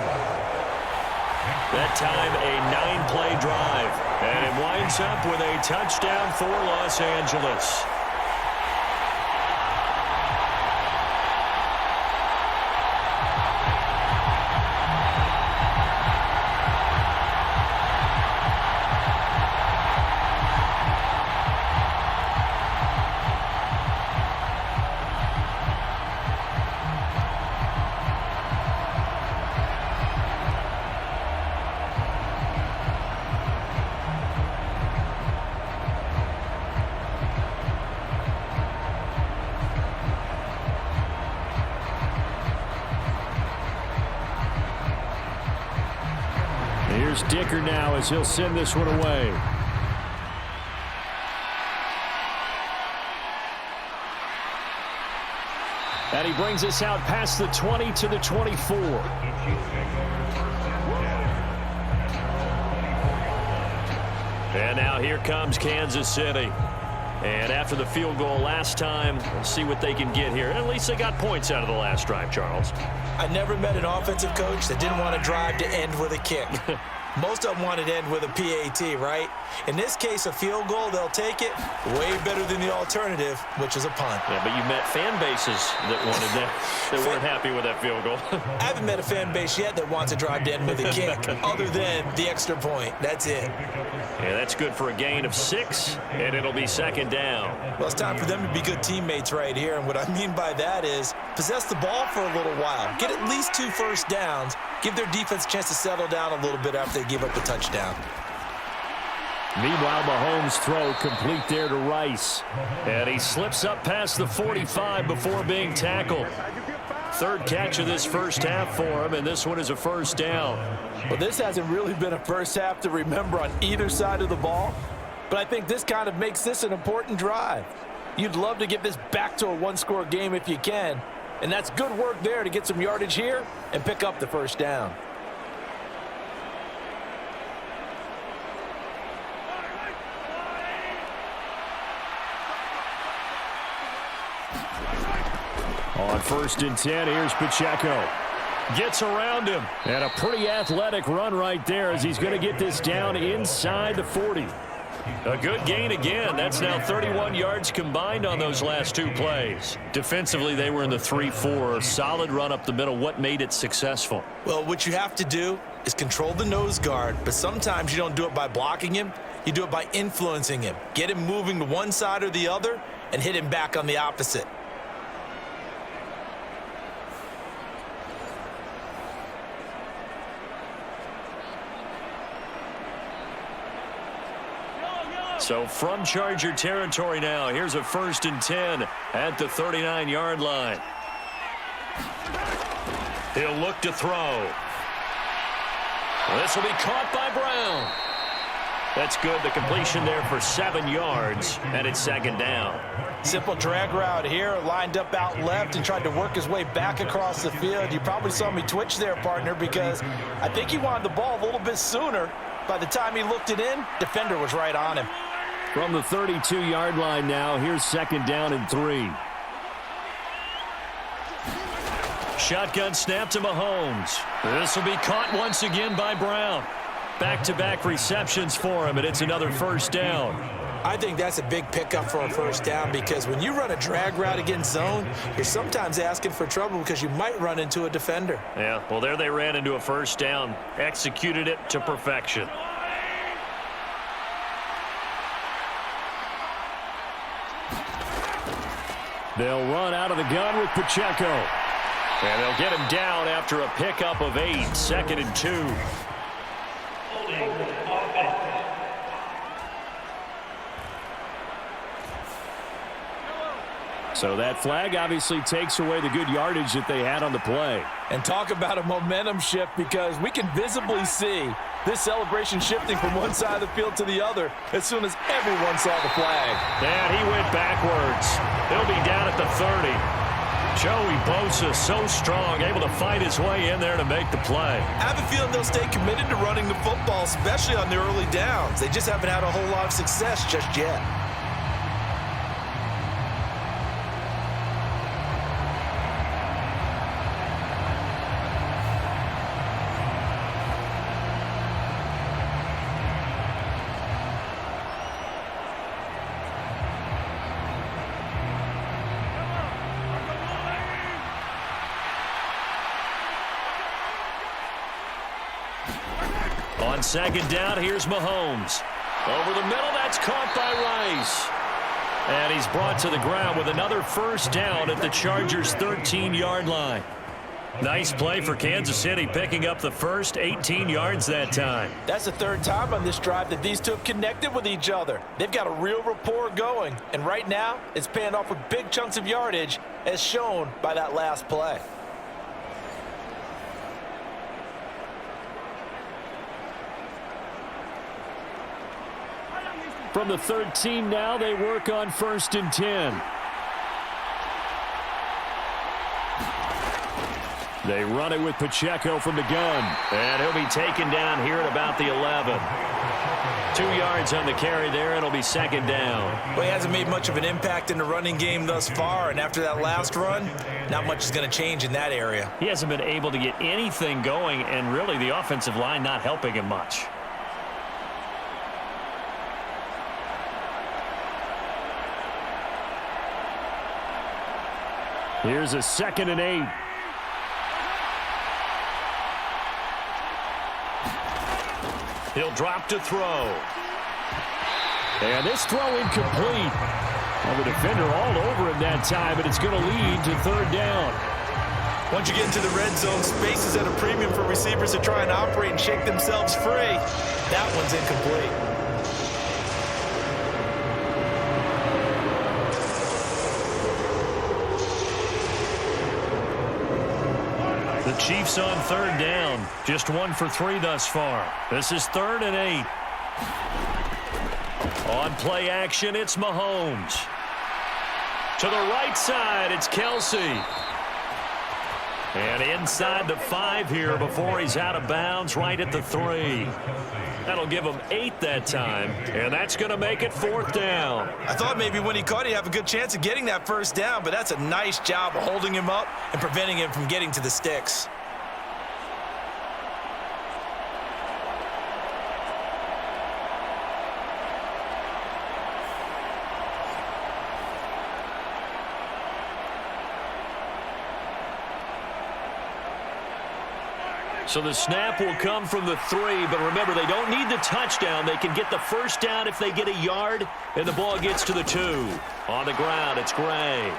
That time a 9-play drive. And it winds up with a touchdown for Los Angeles. Here's Dicker now as he'll send this one away. And he brings us out past the 20 to the 24. And now here comes Kansas City. And after the field goal last time, we'll see what they can get here. At least they got points out of the last drive, Charles. I never met an offensive coach that didn't want to drive to end with a kick. Most of them want it to end with a PAT, right? In this case, a field goal, they'll take it way better than the alternative, which is a punt. Yeah, but you met fan bases that wanted that, that weren't happy with that field goal. I haven't met a fan base yet that wants to drive to end with a kick, other than the extra point. That's it. Yeah, that's good for a gain of 6, and it'll be second down. Well, it's time for them to be good teammates right here, and what I mean by that is possess the ball for a little while, get at least 2 first downs, give their defense a chance to settle down a little bit after they give up a touchdown. Meanwhile, Mahomes' throw complete there to Rice. And he slips up past the 45 before being tackled. Third catch of this first half for him, and this one is a first down. Well, this hasn't really been a first half to remember on either side of the ball, but I think this kind of makes this an important drive. You'd love to get this back to a one-score game if you can, and that's good work there to get some yardage here and pick up the first down. On 1st and 10, here's Pacheco. Gets around him. And a pretty athletic run right there as he's going to get this down inside the 40. A good gain again. That's now 31 yards combined on those last 2 plays. Defensively, they were in the 3-4. Solid run up the middle. What made it successful? Well, what you have to do is control the nose guard, but sometimes you don't do it by blocking him. You do it by influencing him. Get him moving to one side or the other and hit him back on the opposite. So from Charger territory now, here's a 1st and 10 at the 39-yard line. He'll look to throw. This will be caught by Brown. That's good. The completion there for 7 yards, and it's second down. Simple drag route here, lined up out left and tried to work his way back across the field. You probably saw me twitch there, partner, because I think he wanted the ball a little bit sooner. By the time he looked it in, defender was right on him. From the 32-yard line now, here's second down and 3. Shotgun snap to Mahomes. This will be caught once again by Brown. Back-to-back receptions for him, and it's another first down. I think that's a big pickup for a first down because when you run a drag route against zone, you're sometimes asking for trouble because you might run into a defender. Yeah, well, there they ran into a first down. Executed it to perfection. They'll run out of the gun with Pacheco. And they'll get him down after a pickup of 8, 2nd and 2. So that flag obviously takes away the good yardage that they had on the play. And talk about a momentum shift because we can visibly see this celebration shifting from one side of the field to the other as soon as everyone saw the flag. And he went backwards. He'll be down at the 30. Joey Bosa so strong, able to fight his way in there to make the play. I have a feeling they'll stay committed to running the football, especially on the early downs. They just haven't had a whole lot of success just yet. On second down, here's Mahomes. Over the middle, that's caught by Rice. And he's brought to the ground with another first down at the Chargers' 13-yard line. Nice play for Kansas City, picking up the first 18 yards that time. That's the 3rd time on this drive that these two have connected with each other. They've got a real rapport going, and right now it's paying off with big chunks of yardage as shown by that last play. From the 13 now, they work on 1st and 10. They run it with Pacheco from the gun. And he'll be taken down here at about the 11. 2 yards on the carry there. It'll be second down. Well, he hasn't made much of an impact in the running game thus far, and after that last run, not much is going to change in that area. He hasn't been able to get anything going, and really the offensive line not helping him much. Here's a 2nd and 8. He'll drop to throw. And this throw incomplete. Well, the defender all over him that time, but it's going to lead to 3rd down. Once you get into the red zone, space is at a premium for receivers to try and operate and shake themselves free. That one's incomplete. The Chiefs on 3rd down. Just 1 for 3 thus far. This is 3rd and 8. On play action, it's Mahomes. To the right side, it's Kelsey. And inside the 5 here before he's out of bounds, right at the 3. That'll give him 8 that time, and that's going to make it 4th down. I thought maybe when he caught it, he'd have a good chance of getting that 1st down, but that's a nice job of holding him up and preventing him from getting to the sticks. So the snap will come from the 3, but remember, they don't need the touchdown. They can get the 1st down if they get a yard, and the ball gets to the 2. On the ground, it's Gray.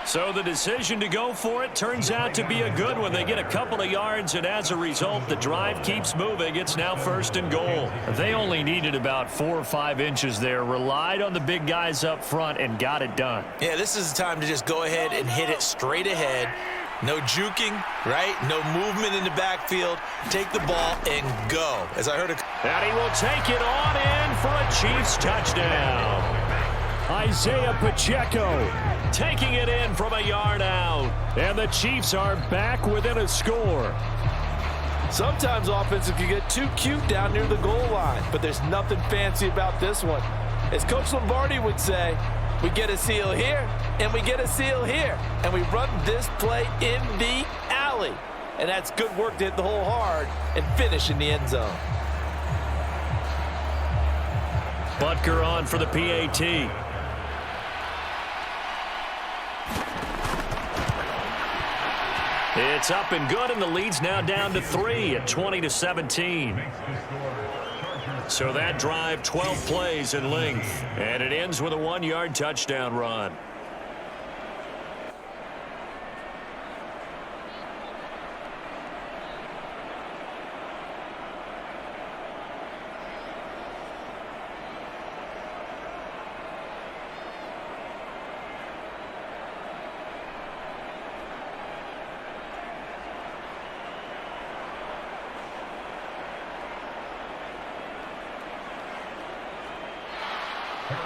So the decision to go for it turns out to be a good one. They get a couple of yards, and as a result, the drive keeps moving. It's now 1st and goal. They only needed about 4 or 5 inches there, relied on the big guys up front, and got it done. Yeah, this is the time to just go ahead and hit it straight ahead. No juking, right? No movement in the backfield. Take the ball and go. As I heard and he will take it on in for a Chiefs touchdown. Isaiah Pacheco taking it in from a yard out. And the Chiefs are back within a score. Sometimes offenses can get too cute down near the goal line, but there's nothing fancy about this one. As Coach Lombardi would say, we get a seal here, and we get a seal here. And we run this play in the alley. And that's good work to hit the hole hard and finish in the end zone. Butker on for the PAT. It's up and good, and the lead's now down to 3 at 20-17. So that drive, 12 plays in length, and it ends with a 1-yard touchdown run.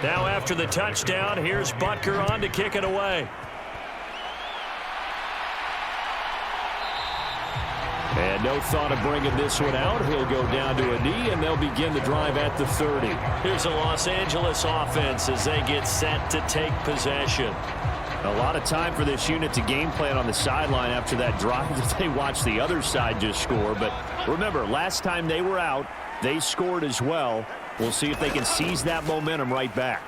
Now after the touchdown, here's Butker on to kick it away. And no thought of bringing this one out. He'll go down to a knee, and they'll begin the drive at the 30. Here's a Los Angeles offense as they get set to take possession. A lot of time for this unit to game plan on the sideline after that drive that they watched the other side just score. But remember, last time they were out, they scored as well. We'll see if they can seize that momentum right back.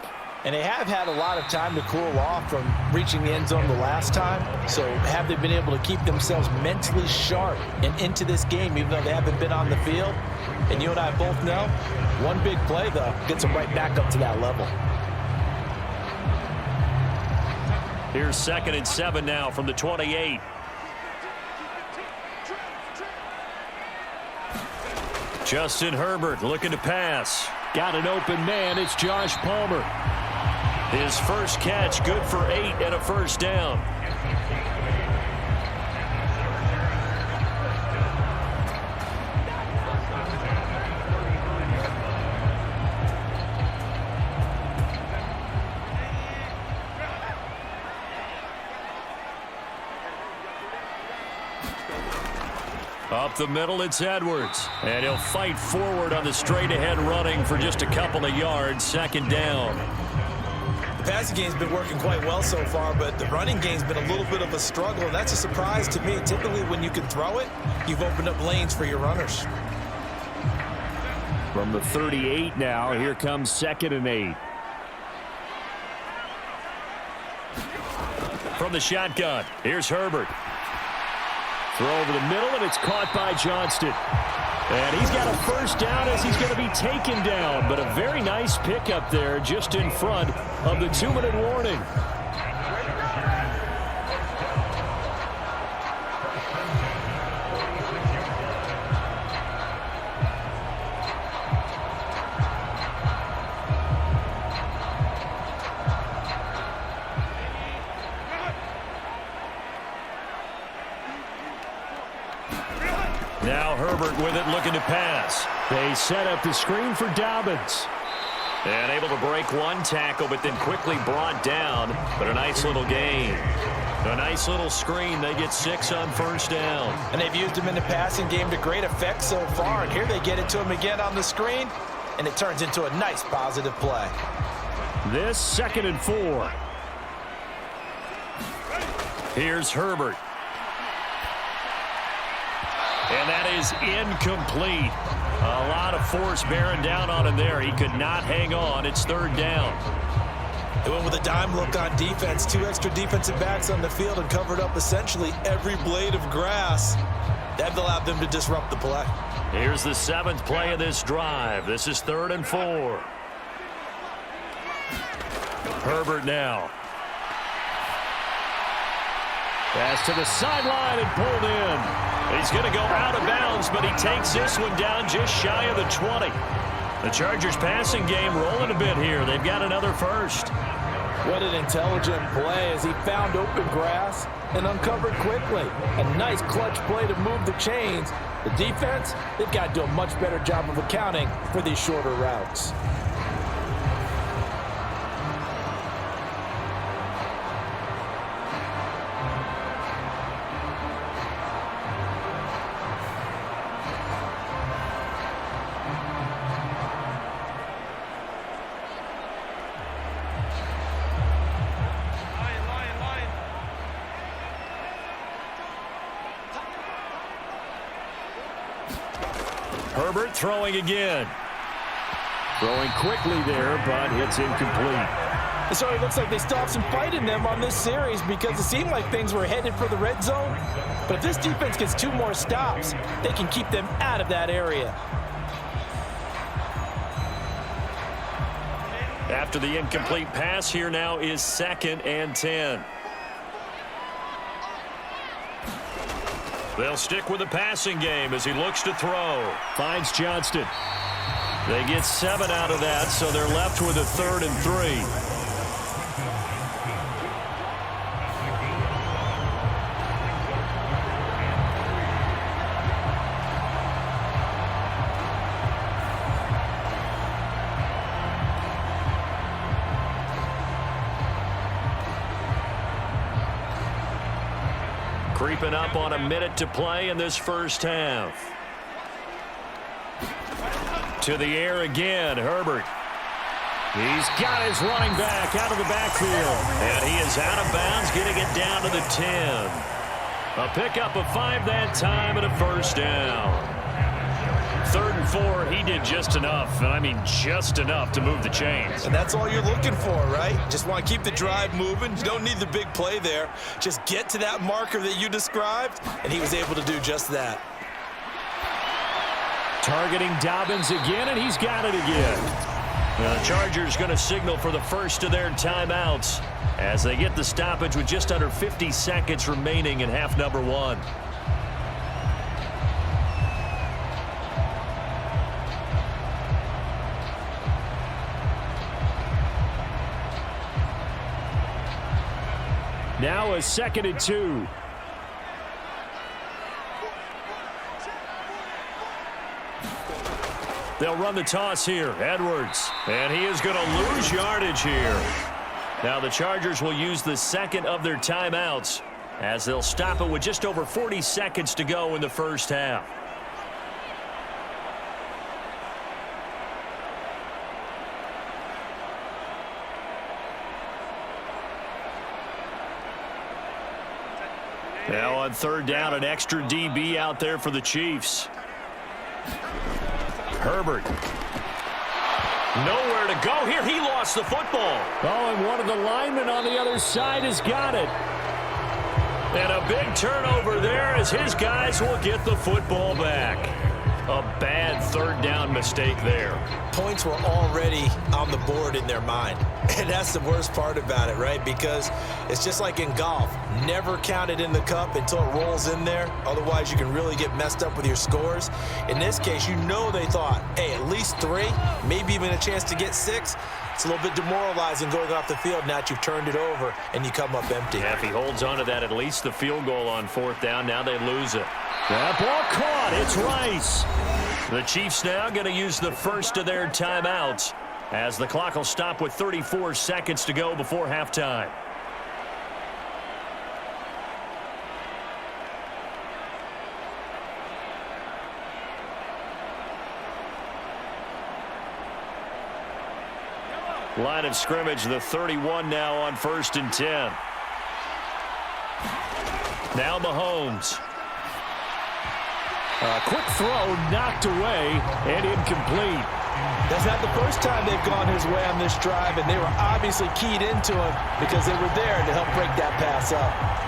And they have had a lot of time to cool off from reaching the end zone the last time. So have they been able to keep themselves mentally sharp and into this game, even though they haven't been on the field? And you and I both know, one big play, though, gets them right back up to that level. Here's 2nd and 7 now from the 28. Justin Herbert looking to pass. Got an open man. It's Josh Palmer. His first catch, good for 8 and a 1st down. Up the middle, it's Edwards. And he'll fight forward on the straight-ahead running for just a couple of yards. Second down. The passing game's been working quite well so far, but the running game's been a little bit of a struggle, and that's a surprise to me. Typically, when you can throw it, you've opened up lanes for your runners. From the 38 now, here comes 2nd and 8. From the shotgun, here's Herbert. Throw over the middle, and it's caught by Johnston. And he's got a first down as he's going to be taken down. But a very nice pickup there just in front of the 2-minute warning. Now Herbert with it, looking to pass. They set up the screen for Dobbins. And able to break one tackle, but then quickly brought down. But a nice little gain. A nice little screen. They get 6 on first down. And they've used him in the passing game to great effect so far. And here they get it to him again on the screen. And it turns into a nice positive play. This 2nd and 4. Here's Herbert. And that is incomplete. A lot of force bearing down on him there. He could not hang on. It's 3rd down. They went with a dime look on defense. 2 extra defensive backs on the field and covered up essentially every blade of grass. That allowed them to disrupt the play. Here's the 7th play of this drive. This is 3rd and 4. Herbert now. Pass to the sideline and pulled in. He's going to go out of bounds, but he takes this one down just shy of the 20. The Chargers passing game rolling a bit here. They've got another first. What an intelligent play as he found open grass and uncovered quickly. A nice clutch play to move the chains. The defense, they've got to do a much better job of accounting for these shorter routes. Herbert throwing again. Throwing quickly there, but it's incomplete. So it looks like they still have some fight in them on this series because it seemed like things were headed for the red zone. But if this defense gets 2 more stops, they can keep them out of that area. After the incomplete pass, here now is 2nd and 10. They'll stick with the passing game as he looks to throw. Finds Johnston. They get 7 out of that, so they're left with a 3rd and 3. Creeping up on a minute to play in this first half. To the air again, Herbert. He's got his running back out of the backfield. And he is out of bounds, getting it down to the 10. A pickup of 5 that time and a first down. 3rd and 4, he did just enough, and I mean just enough to move the chains. And that's all you're looking for, right? Just want to keep the drive moving. You don't need the big play there. Just get to that marker that you described, and he was able to do just that. Targeting Dobbins again, and he's got it again. Now the Chargers going to signal for the first of their timeouts as they get the stoppage with just under 50 seconds remaining in half number 1. Now a 2nd and 2. They'll run the toss here. Edwards. And he is going to lose yardage here. Now the Chargers will use the 2nd of their timeouts as they'll stop it with just over 40 seconds to go in the first half. Now on third down, an extra DB out there for the Chiefs. Herbert. Nowhere to go here. He lost the football. Oh, and one of the linemen on the other side has got it. And a big turnover there as his guys will get the football back. A bad third down mistake there. Points were already on the board in their mind. And that's the worst part about it, right? Because it's just like in golf. Never count it in the cup until it rolls in there. Otherwise, you can really get messed up with your scores. In this case, you know they thought, hey, at least 3, maybe even a chance to get 6. It's a little bit demoralizing going off the field now that you've turned it over and you come up empty. Yeah, if he holds on to that, at least the field goal on fourth down. Now they lose it. That ball caught. It's Rice. The Chiefs now going to use the first of their timeouts as the clock will stop with 34 seconds to go before halftime. Line of scrimmage, the 31 now on 1st and 10. Now Mahomes. A quick throw knocked away and incomplete. That's not the first time they've gone his way on this drive, and they were obviously keyed into him because they were there to help break that pass up.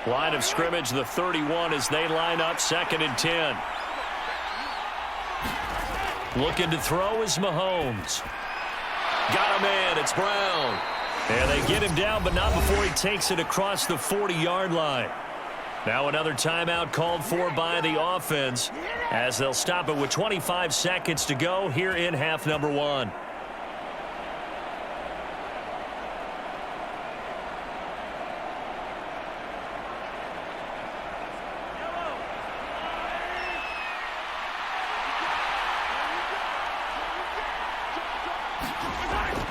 Line of scrimmage, the 31 as they line up 2nd and 10. Looking to throw is Mahomes. Got a man, it's Brown. And they get him down, but not before he takes it across the 40-yard line. Now another timeout called for by the offense as they'll stop it with 25 seconds to go here in half number 1.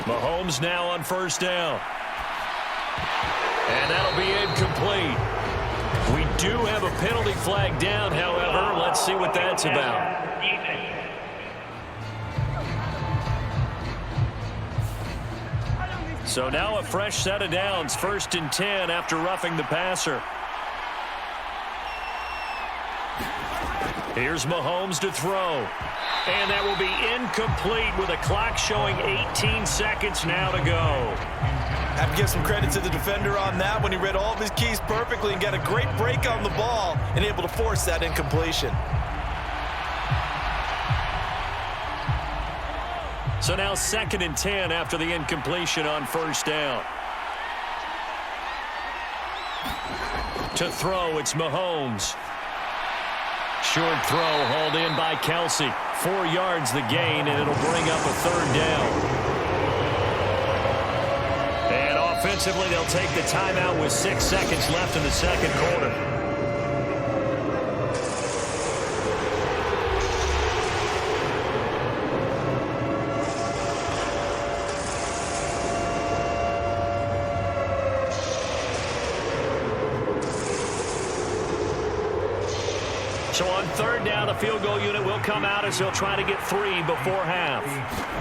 Mahomes now on 1st down. And that'll be incomplete. We do have a penalty flag down, however. Let's see what that's about. So now a fresh set of downs, 1st and 10 after roughing the passer. Here's Mahomes to throw. And that will be incomplete with a clock showing 18 seconds now to go. Have to give some credit to the defender on that when he read all of his keys perfectly and got a great break on the ball and able to force that incompletion. So now 2nd and 10 after the incompletion on 1st down. To throw, it's Mahomes. Short throw hauled in by Kelsey. 4 yards the gain, and it'll bring up a 3rd down. And offensively, they'll take the timeout with 6 seconds left in the 2nd quarter. So on 3rd down, the field goal unit will come out as they'll try to get 3 before half.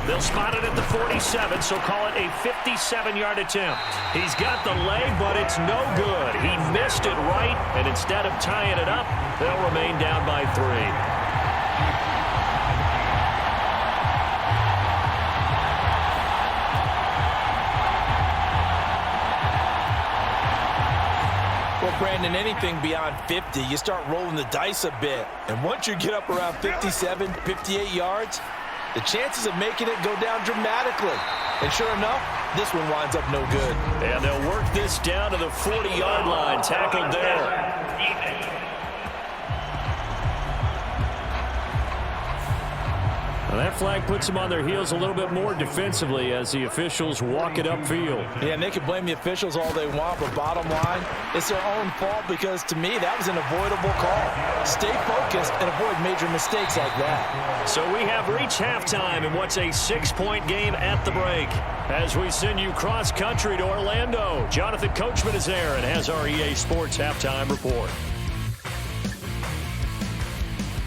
They'll spot it at the 47, so call it a 57-yard attempt. He's got the leg, but it's no good. He missed it right, and instead of tying it up, they'll remain down by 3. Well, Brandon, anything beyond 50, you start rolling the dice a bit. And once you get up around 57, 58 yards, the chances of making it go down dramatically. And sure enough, this one winds up no good. And they'll work this down to the 40-yard line, tackled there. Well, that flag puts them on their heels a little bit more defensively as the officials walk it upfield. Yeah, and they can blame the officials all they want, but bottom line, it's their own fault because, to me, that was an avoidable call. Stay focused and avoid major mistakes like that. So we have reached halftime in what's a 6-point game at the break. As we send you cross-country to Orlando, Jonathan Coachman is there and has our EA Sports Halftime Report.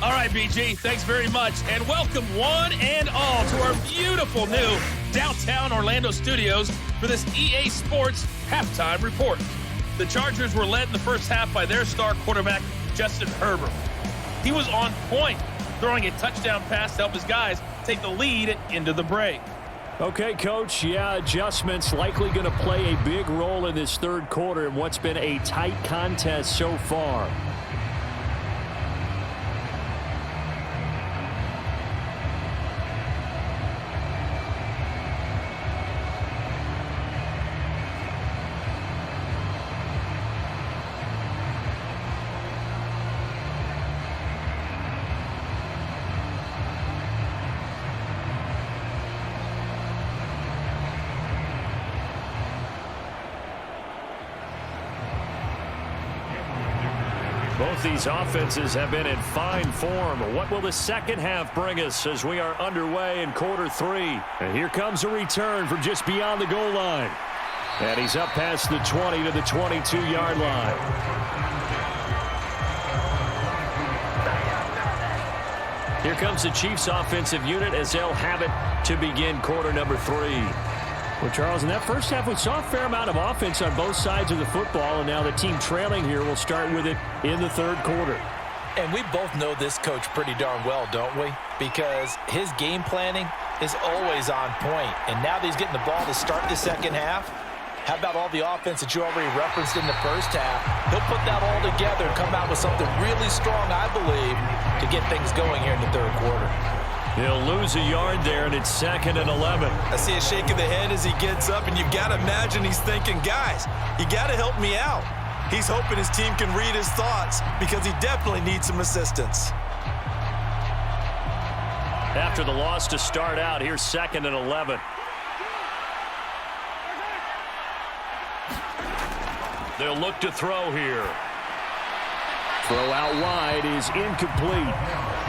All right, BG, thanks very much. And welcome one and all to our beautiful new downtown Orlando studios for this EA Sports Halftime Report. The Chargers were led in the first half by their star quarterback, Justin Herbert. He was on point, throwing a touchdown pass to help his guys take the lead into the break. Okay, Coach, adjustments likely going to play a big role in this third quarter in what's been a tight contest so far. Both these offenses have been in fine form. What will the second half bring us as we are underway in quarter three? And here comes a return from just beyond the goal line. And he's up past the 20 to the 22-yard line. Here comes the Chiefs offensive unit as they'll have it to begin quarter number three. Well, Charles, in that first half, we saw a fair amount of offense on both sides of the football, and now the team trailing here will start with it in the third quarter. And we both know this coach pretty darn well, don't we? Because his game planning is always on point. And now that he's getting the ball to start the second half, how about all the offense that you already referenced in the first half? He'll put that all together and come out with something really strong, I believe, to get things going here in the third quarter. He'll lose a yard there, and it's 2nd and 11. I see a shake of the head as he gets up, and you've got to imagine he's thinking, guys, you got to help me out. He's hoping his team can read his thoughts because he definitely needs some assistance. After the loss to start out, here's 2nd and 11. They'll look to throw here. Throw out wide is incomplete.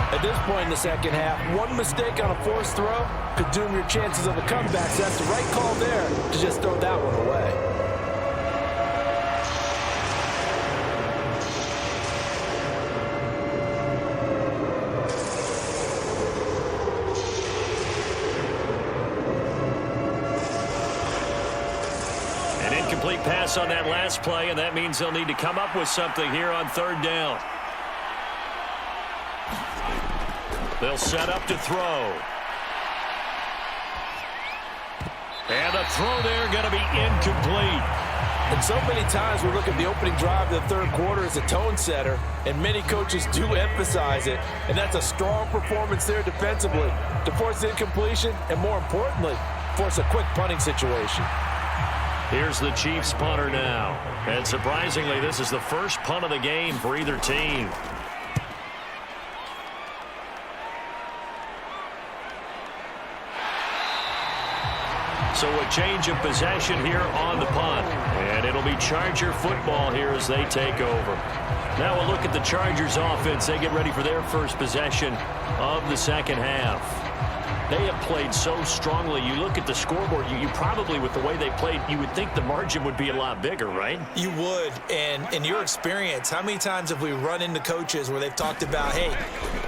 At this point in the second half, one mistake on a forced throw could doom your chances of a comeback. So that's the right call there to just throw that one away. An incomplete pass on that last play, and that means they'll need to come up with something here on third down. They'll set up to throw. And the throw there going to be incomplete. And so many times we look at the opening drive of the third quarter as a tone setter, and many coaches do emphasize it. And that's a strong performance there defensively to force the incompletion and, more importantly, force a quick punting situation. Here's the Chiefs punter now. And surprisingly, this is the first punt of the game for either team. So a change of possession here on the punt. And it'll be Charger football here as they take over. Now we'll look at the Chargers offense. They get ready for their first possession of the second half. They have played so strongly. You look at the scoreboard, you probably, with the way they played, you would think the margin would be a lot bigger, right? You would. And in your experience, how many times have we run into coaches where they've talked about, hey,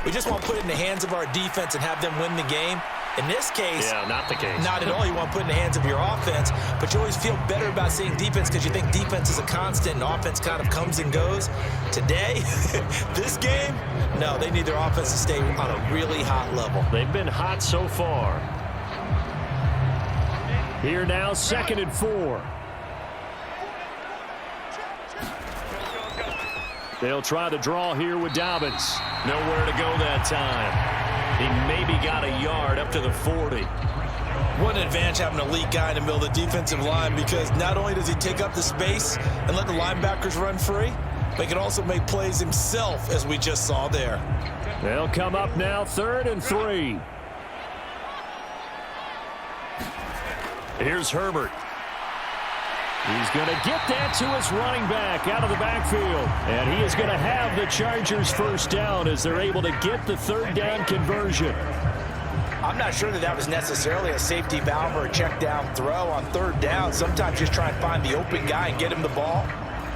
we just want to put it in the hands of our defense and have them win the game? In this case, yeah, not the case. Not at all. You want to put it in the hands of your offense, but you always feel better about seeing defense because you think defense is a constant and offense kind of comes and goes. Today, this game, no, they need their offense to stay on a really hot level. They've been hot so far. Here now, 2nd and 4. They'll try the draw here with Dobbins. Nowhere to go that time. He maybe got a yard up to the 40. What an advantage having an elite guy in the middle of the defensive line, because not only does he take up the space and let the linebackers run free, but he can also make plays himself, as we just saw there. They'll come up now 3rd and 3. Here's Herbert. He's going to get that to his running back out of the backfield. And he is going to have the Chargers first down as they're able to get the third down conversion. I'm not sure that was necessarily a safety valve or a check down throw on third down. Sometimes just try and find the open guy and get him the ball.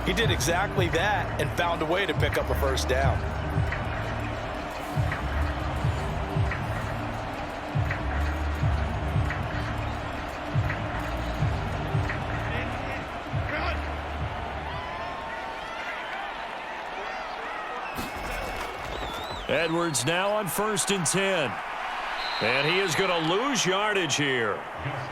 He did exactly that and found a way to pick up a first down. Edwards now on 1st and 10. And he is going to lose yardage here.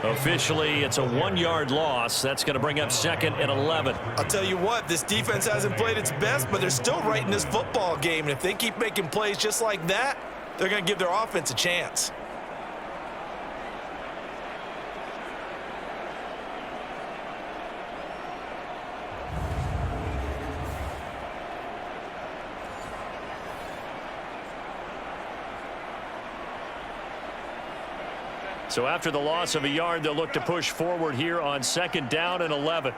Officially, it's a 1-yard loss. That's going to bring up 2nd and 11. I'll tell you what, this defense hasn't played its best, but they're still right in this football game. And if they keep making plays just like that, they're going to give their offense a chance. So after the loss of a yard, they'll look to push forward here on 2nd down and 11.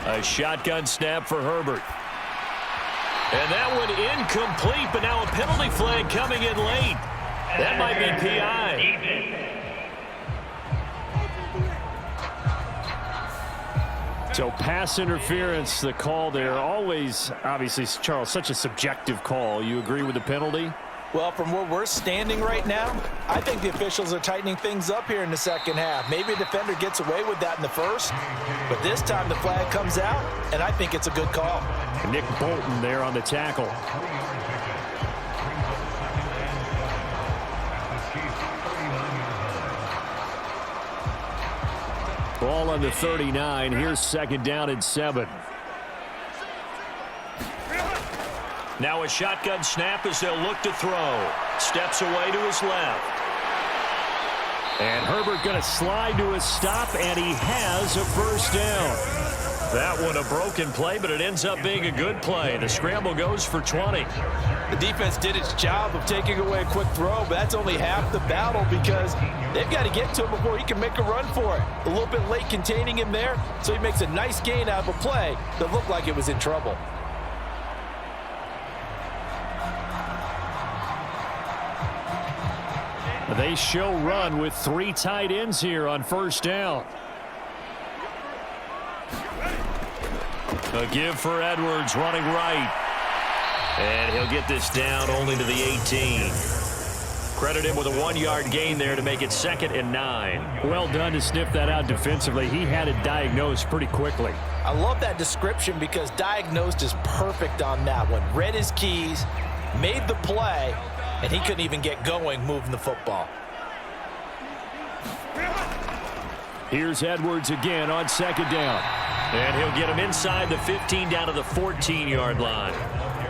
A shotgun snap for Herbert. And that one incomplete, but now a penalty flag coming in late. That might be PI. So pass interference, the call there. Always, obviously, Charles, such a subjective call. You agree with the penalty? Well, from where we're standing right now, I think the officials are tightening things up here in the second half. Maybe a defender gets away with that in the first, but this time the flag comes out, and I think it's a good call. Nick Bolton there on the tackle. Ball on the 39. Here's 2nd down and 7. Now a shotgun snap as they'll look to throw. Steps away to his left. And Herbert going to slide to a stop, and he has a first down. That one a broken play, but it ends up being a good play. The scramble goes for 20. The defense did its job of taking away a quick throw, but that's only half the battle because they've got to get to him before he can make a run for it. A little bit late containing him there, so he makes a nice gain out of a play that looked like it was in trouble. They show run with 3 tight ends here on 1st down. A give for Edwards running right. And he'll get this down only to the 18. Credit him with a 1-yard gain there to make it 2nd and 9. Well done to sniff that out defensively. He had it diagnosed pretty quickly. I love that description because diagnosed is perfect on that one. Read his keys, made the play, and he couldn't even get going moving the football. Here's Edwards again on 2nd down. And he'll get him inside the 15 down to the 14-yard line.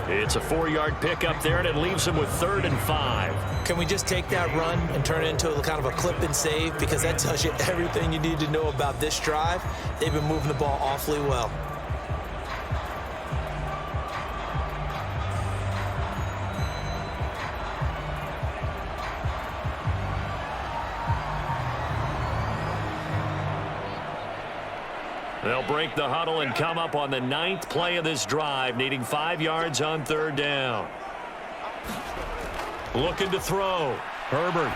It's a 4-yard pickup there, and it leaves him with 3rd and 5. Can we just take that run and turn it into a kind of a clip and save? Because that tells you everything you need to know about this drive. They've been moving the ball awfully well. They'll break the huddle and come up on the 9th play of this drive, needing 5 yards on 3rd down. Looking to throw. Herbert.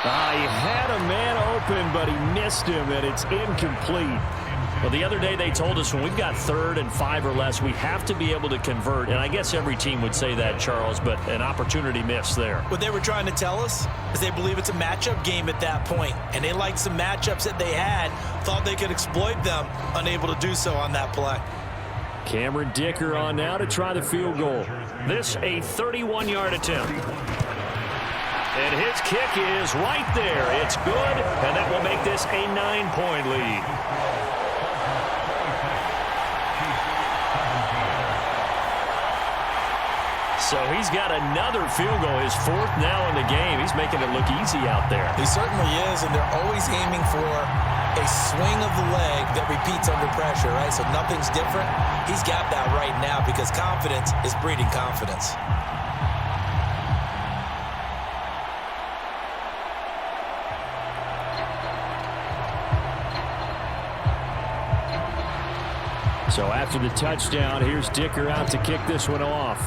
He had a man open, but he missed him, and it's incomplete. Well, the other day they told us when we've got 3rd and 5 or less, we have to be able to convert. And I guess every team would say that, Charles, but an opportunity missed there. What they were trying to tell us is they believe it's a matchup game at that point. And they liked some matchups that they had, thought they could exploit them, unable to do so on that play. Cameron Dicker on now to try the field goal. This a 31-yard attempt. And his kick is right there. It's good, and that will make this a 9-point lead. So he's got another field goal, his 4th now in the game. He's making it look easy out there. He certainly is, and they're always aiming for a swing of the leg that repeats under pressure, right? So nothing's different. He's got that right now because confidence is breeding confidence. So after the touchdown, here's Dicker out to kick this one off.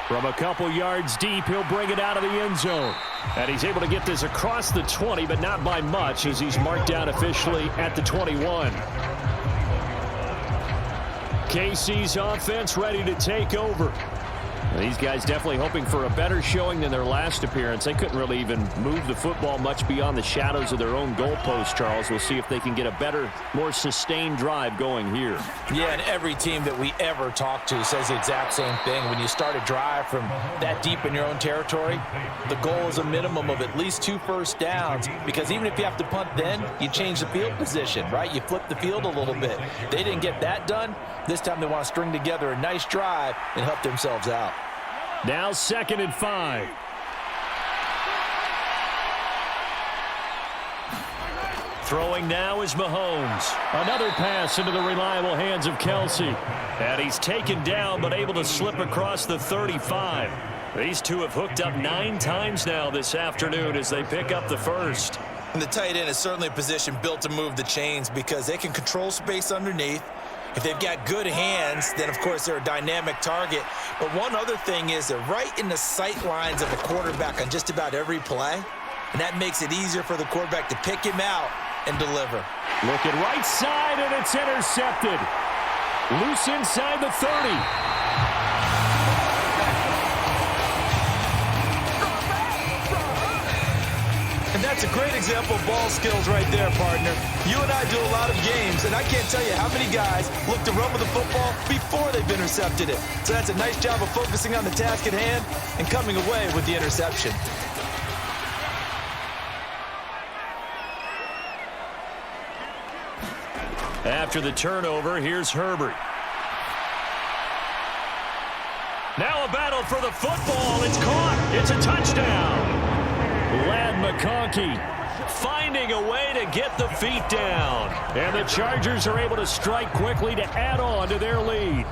From a couple yards deep, he'll bring it out of the end zone. And he's able to get this across the 20, but not by much, as he's marked down officially at the 21. KC's offense ready to take over. These guys definitely hoping for a better showing than their last appearance. They couldn't really even move the football much beyond the shadows of their own goalpost, Charles. We'll see if they can get a better, more sustained drive going here. Yeah, and every team that we ever talk to says the exact same thing. When you start a drive from that deep in your own territory, the goal is a minimum of at least 2 first downs, because even if you have to punt then, you change the field position, right? You flip the field a little bit. They didn't get that done. This time they want to string together a nice drive and help themselves out. Now 2nd and 5. Throwing now is Mahomes. Another pass into the reliable hands of Kelsey. And he's taken down but able to slip across the 35. These two have hooked up 9 times now this afternoon as they pick up the first. And the tight end is certainly a position built to move the chains because they can control space underneath. If they've got good hands, then, of course, they're a dynamic target. But one other thing is they're right in the sight lines of a quarterback on just about every play, and that makes it easier for the quarterback to pick him out and deliver. Looking right side, and it's intercepted. Loose inside the 30. And that's a great example of ball skills right there, partner. You and I do a lot of games, and I can't tell you how many guys look to run with the football before they've intercepted it. So that's a nice job of focusing on the task at hand and coming away with the interception. After the turnover, here's Herbert. Now a battle for the football. It's caught. It's a touchdown. Lad McConkey finding a way to get the feet down. And the Chargers are able to strike quickly to add on to their lead.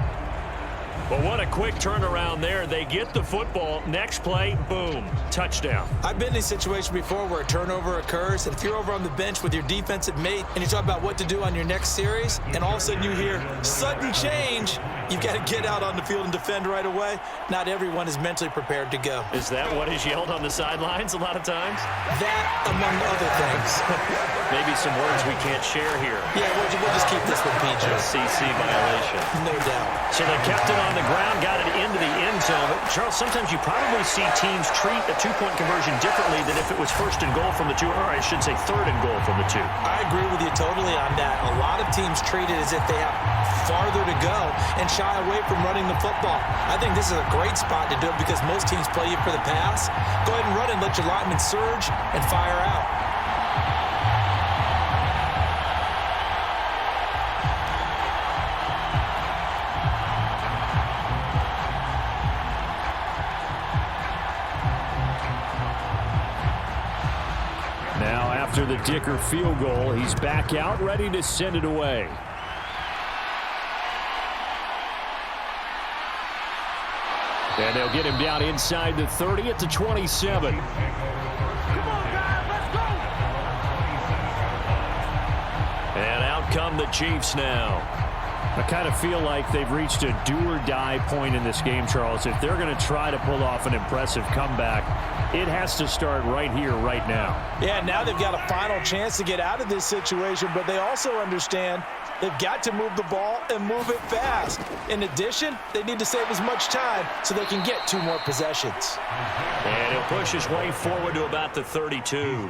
But what a quick turnaround there. They get the football. Next play, boom, touchdown. I've been in a situation before where a turnover occurs, and if you're over on the bench with your defensive mate and you talk about what to do on your next series, and all of a sudden you hear sudden change, you've got to get out on the field and defend right away. Not everyone is mentally prepared to go. Is that what is yelled on the sidelines a lot of times? That, among other things. Maybe some words we can't share here. Yeah, we'll just keep this one PG. CC violation. No doubt. So they kept it on the ground, got it into the end zone. Charles, sometimes you probably see teams treat a two-point conversion differently than if it was first and goal from the 2, or I should say third and goal from the 2. I agree with you totally on that. A lot of teams treat it as if they have farther to go and shy away from running the football. I think this is a great spot to do it because most teams play you for the pass. Go ahead and run and let your linemen surge and fire out. Now after the Dicker field goal, he's back out ready to send it away. And they'll get him down inside the 30 at the 27. Come on, guys, let's go! And out come the Chiefs now. I kind of feel like they've reached a do-or-die point in this game, Charles. If they're going to try to pull off an impressive comeback, it has to start right here, right now. Yeah, now they've got a final chance to get out of this situation, but they also understand they've got to move the ball and move it fast. In addition, they need to save as much time so they can get 2 more possessions. And he'll push his way forward to about the 32.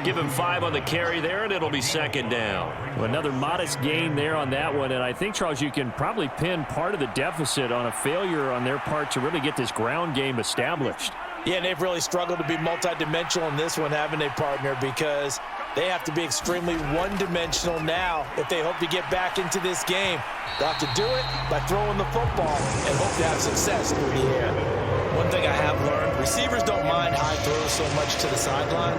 Give him 5 on the carry there, and it'll be 2nd down. Well, another modest gain there on that one, and I think, Charles, you can probably pin part of the deficit on a failure on their part to really get this ground game established. Yeah, and they've really struggled to be multidimensional in this one, haven't they, partner? Because they have to be extremely one-dimensional now if they hope to get back into this game. They'll have to do it by throwing the football and hope to have success through the air. One thing I have learned, receivers don't mind high throws so much to the sideline,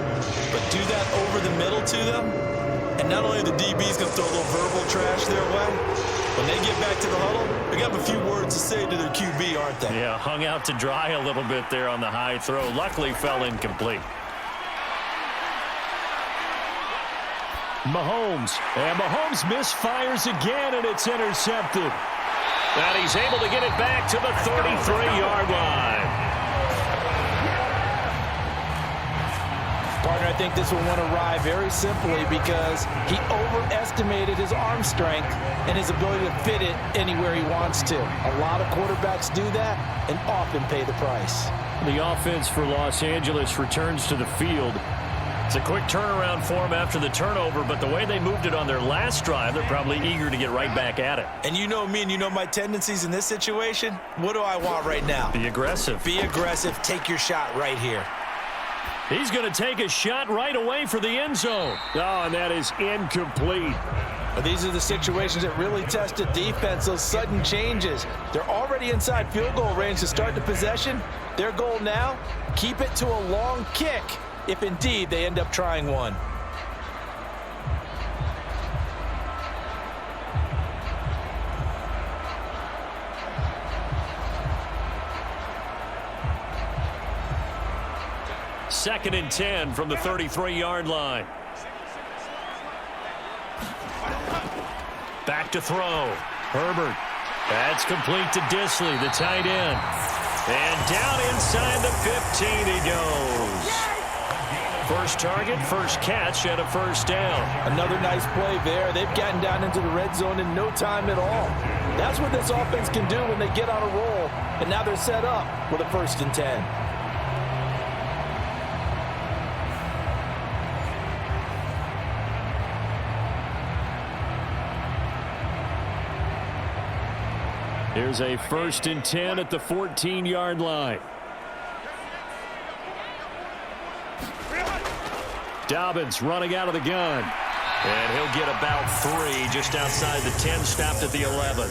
but do that over the middle to them, and not only are the DBs going to throw a little verbal trash their way, when they get back to the huddle, they got a few words to say to their QB, aren't they? Yeah, hung out to dry a little bit there on the high throw. Luckily fell incomplete. Mahomes. And Mahomes misfires again, and it's intercepted. And he's able to get it back to the 33-yard line. Partner, I think this one went awry very simply because he overestimated his arm strength and his ability to fit it anywhere he wants to. A lot of quarterbacks do that and often pay the price. The offense for Los Angeles returns to the field. It's a quick turnaround for them after the turnover, but the way they moved it on their last drive, they're probably eager to get right back at it. And you know me and you know my tendencies in this situation. What do I want right now? Be aggressive. Be aggressive. Take your shot right here. He's going to take a shot right away for the end zone. Oh, and that is incomplete. But these are the situations that really test a defense, those sudden changes. They're already inside field goal range to start the possession. Their goal now, keep it to a long kick, if indeed they end up trying one. Second and 10 from the 33-yard line. Back to throw. Herbert. That's complete to Disley, the tight end. And down inside the 15 he goes. First target, first catch, and a first down. Another nice play there. They've gotten down into the red zone in no time at all. That's what this offense can do when they get on a roll. And now they're set up with a 1st and 10. Here's a 1st and 10 at the 14-yard line. Dobbins running out of the gun. And he'll get about 3 just outside the 10, stopped at the 11.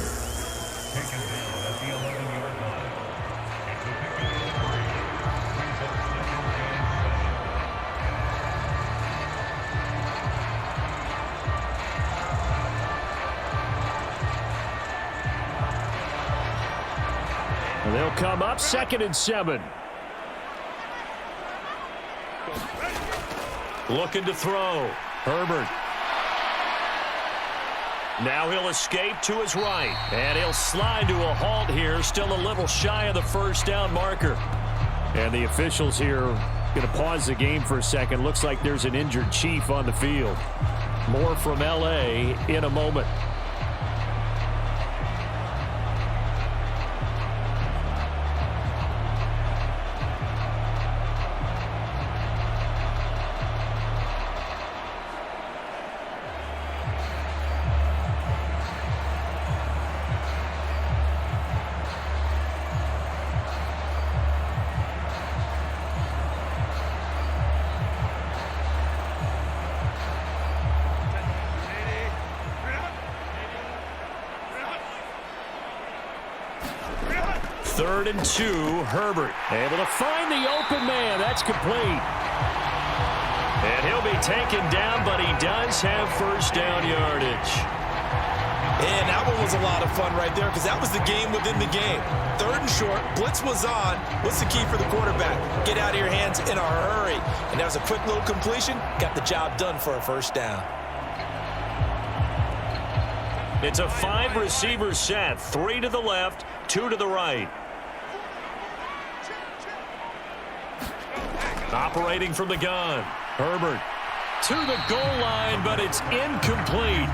They'll come up 2nd and 7. Looking to throw. Herbert. Now he'll escape to his right. And he'll slide to a halt here. Still a little shy of the first down marker. And the officials here going to pause the game for a second. Looks like there's an injured Chief on the field. More from L.A. in a moment. Third and 2, Herbert. Able to find the open man. That's complete. And he'll be taken down, but he does have first down yardage. And that one was a lot of fun right there because that was the game within the game. 3rd and short, blitz was on. What's the key for the quarterback? Get out of your hands in a hurry. And that was a quick little completion. Got the job done for a first down. It's a 5-receiver set. 3 to the left, 2 to the right. Operating from the gun. Herbert to the goal line, but it's incomplete.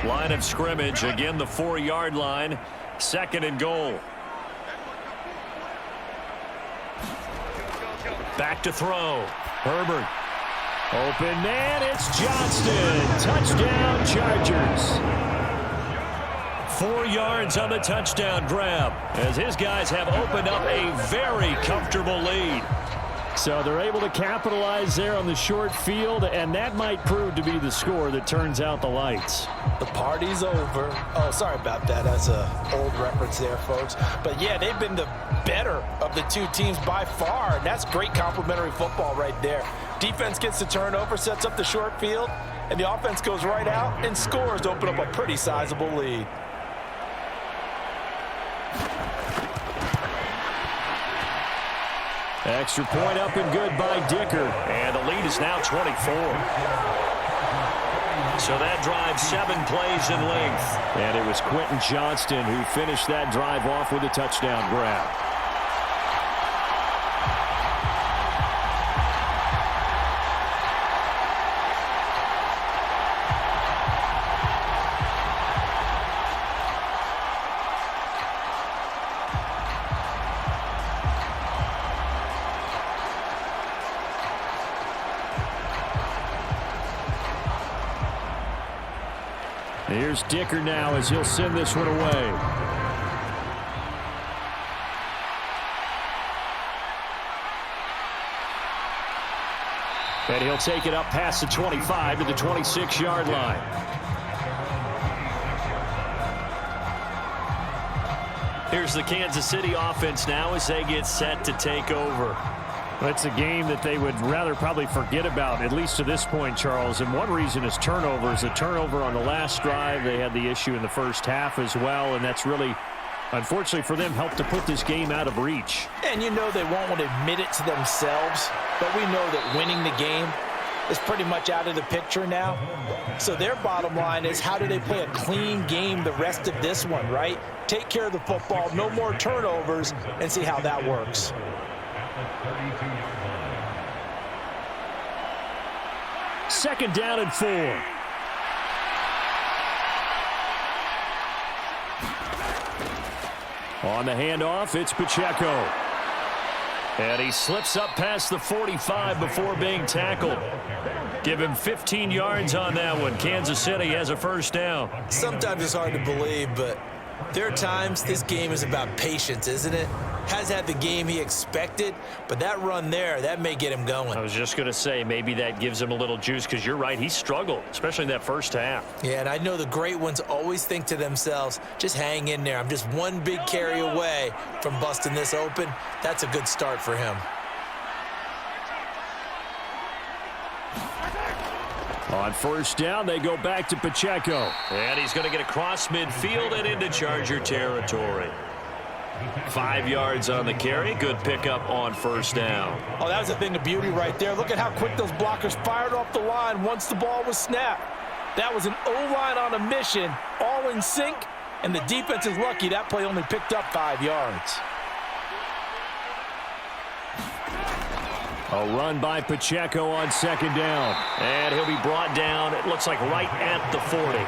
Line of scrimmage, again the 4-yard line. 2nd and goal. Back to throw. Herbert. Open man, it's Johnston. Touchdown, Chargers. 4 yards on the touchdown grab as his guys have opened up a very comfortable lead. So they're able to capitalize there on the short field, and that might prove to be the score that turns out the lights. The party's over. Oh, sorry about that. That's an old reference there, folks. But, yeah, they've been the better of the two teams by far, and that's great complimentary football right there. Defense gets the turnover, sets up the short field, and the offense goes right out and scores to open up a pretty sizable lead. Extra point up and good by Dicker. And the lead is now 24. So that drive 7 plays in length. And it was Quentin Johnston who finished that drive off with a touchdown grab. Here's Dicker now as he'll send this one away. And he'll take it up past the 25 to the 26-yard line. Here's the Kansas City offense now as they get set to take over. It's a game that they would rather probably forget about, at least to this point, Charles. And one reason is turnovers. A turnover on the last drive. They had the issue in the first half as well, and that's really, unfortunately for them, helped to put this game out of reach. And you know they won't want to admit it to themselves, but we know that winning the game is pretty much out of the picture now. So their bottom line is, how do they play a clean game the rest of this one, right? Take care of the football, no more turnovers, and see how that works. Second down and 4. On the handoff, it's Pacheco. And he slips up past the 45 before being tackled. Give him 15 yards on that one. Kansas City has a first down. Sometimes it's hard to believe, but there are times this game is about patience, isn't it? Has had the game he expected, but that run there, that may get him going. I was just going to say, maybe that gives him a little juice, because you're right, he struggled, especially in that first half. Yeah, and I know the great ones always think to themselves, just hang in there. I'm just one big carry away from busting this open. That's a good start for him. On first down, they go back to Pacheco. And he's going to get across midfield and into Charger territory. 5 yards on the carry. Good pickup on first down. Oh, that was a thing of beauty right there. Look at how quick those blockers fired off the line once the ball was snapped. That was an O-line on a mission, all in sync, and the defense is lucky that play only picked up 5 yards. A run by Pacheco on second down. And he'll be brought down, it looks like right at the 40.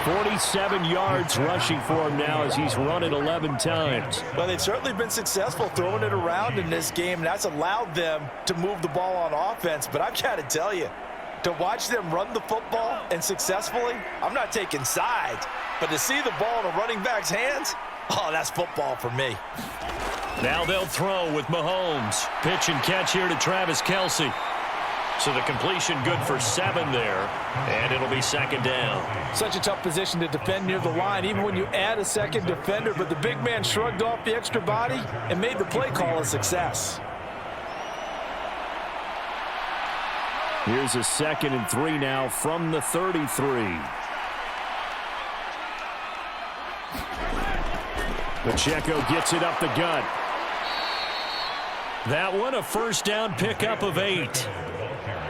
47 yards rushing for him now as he's run it 11 times. Well, they've certainly been successful throwing it around in this game, and that's allowed them to move the ball on offense. But I've got to tell you, to watch them run the football and successfully, I'm not taking sides, but to see the ball in a running back's hands, oh, that's football for me. Now they'll throw with Mahomes. Pitch and catch here to Travis Kelce. So the completion good for 7 there, and it'll be second down. Such a tough position to defend near the line, even when you add a second defender, but the big man shrugged off the extra body and made the play call a success. Here's a 2nd and 3 now from the 33. Pacheco gets it up the gut. That one a first down pickup of 8.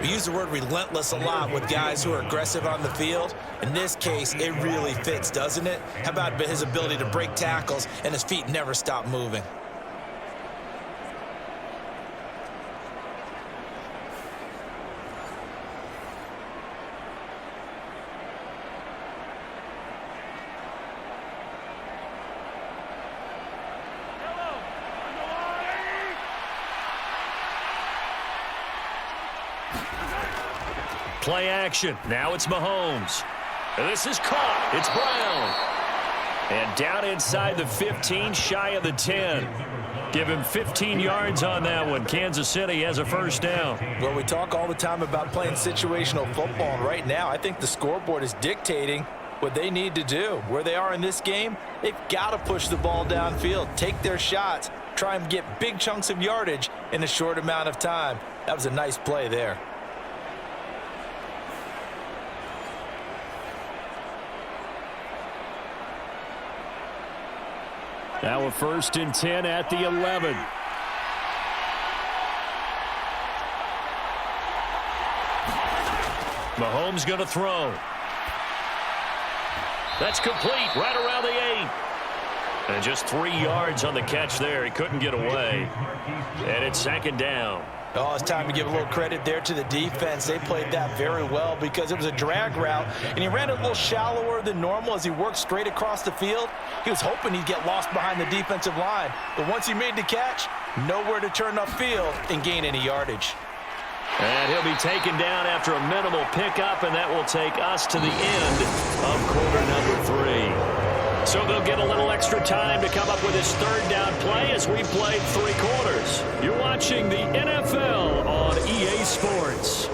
We use the word relentless a lot with guys who are aggressive on the field. In this case, it really fits, doesn't it? How about his ability to break tackles and his feet never stop moving? Play action. Now it's Mahomes. And this is caught. It's Brown. And down inside the 15, shy of the 10. Give him 15 yards on that one. Kansas City has a first down. Well, we talk all the time about playing situational football, and right now I think the scoreboard is dictating what they need to do. Where they are in this game, they've got to push the ball downfield, take their shots, try and get big chunks of yardage in a short amount of time. That was a nice play there. Now a 1st and 10 at the 11. Mahomes going to throw. That's complete right around the 8. And just 3 yards on the catch there. He couldn't get away. And it's 2nd down. Oh, it's time to give a little credit there to the defense. They played that very well because it was a drag route, and he ran it a little shallower than normal as he worked straight across the field. He was hoping he'd get lost behind the defensive line, but once he made the catch, nowhere to turn upfield and gain any yardage. And he'll be taken down after a minimal pickup, and that will take us to the end of quarter number 3. So they'll get a little extra time to come up with his 3rd down play as we played 3 quarters. You're watching the NFL on EA Sports.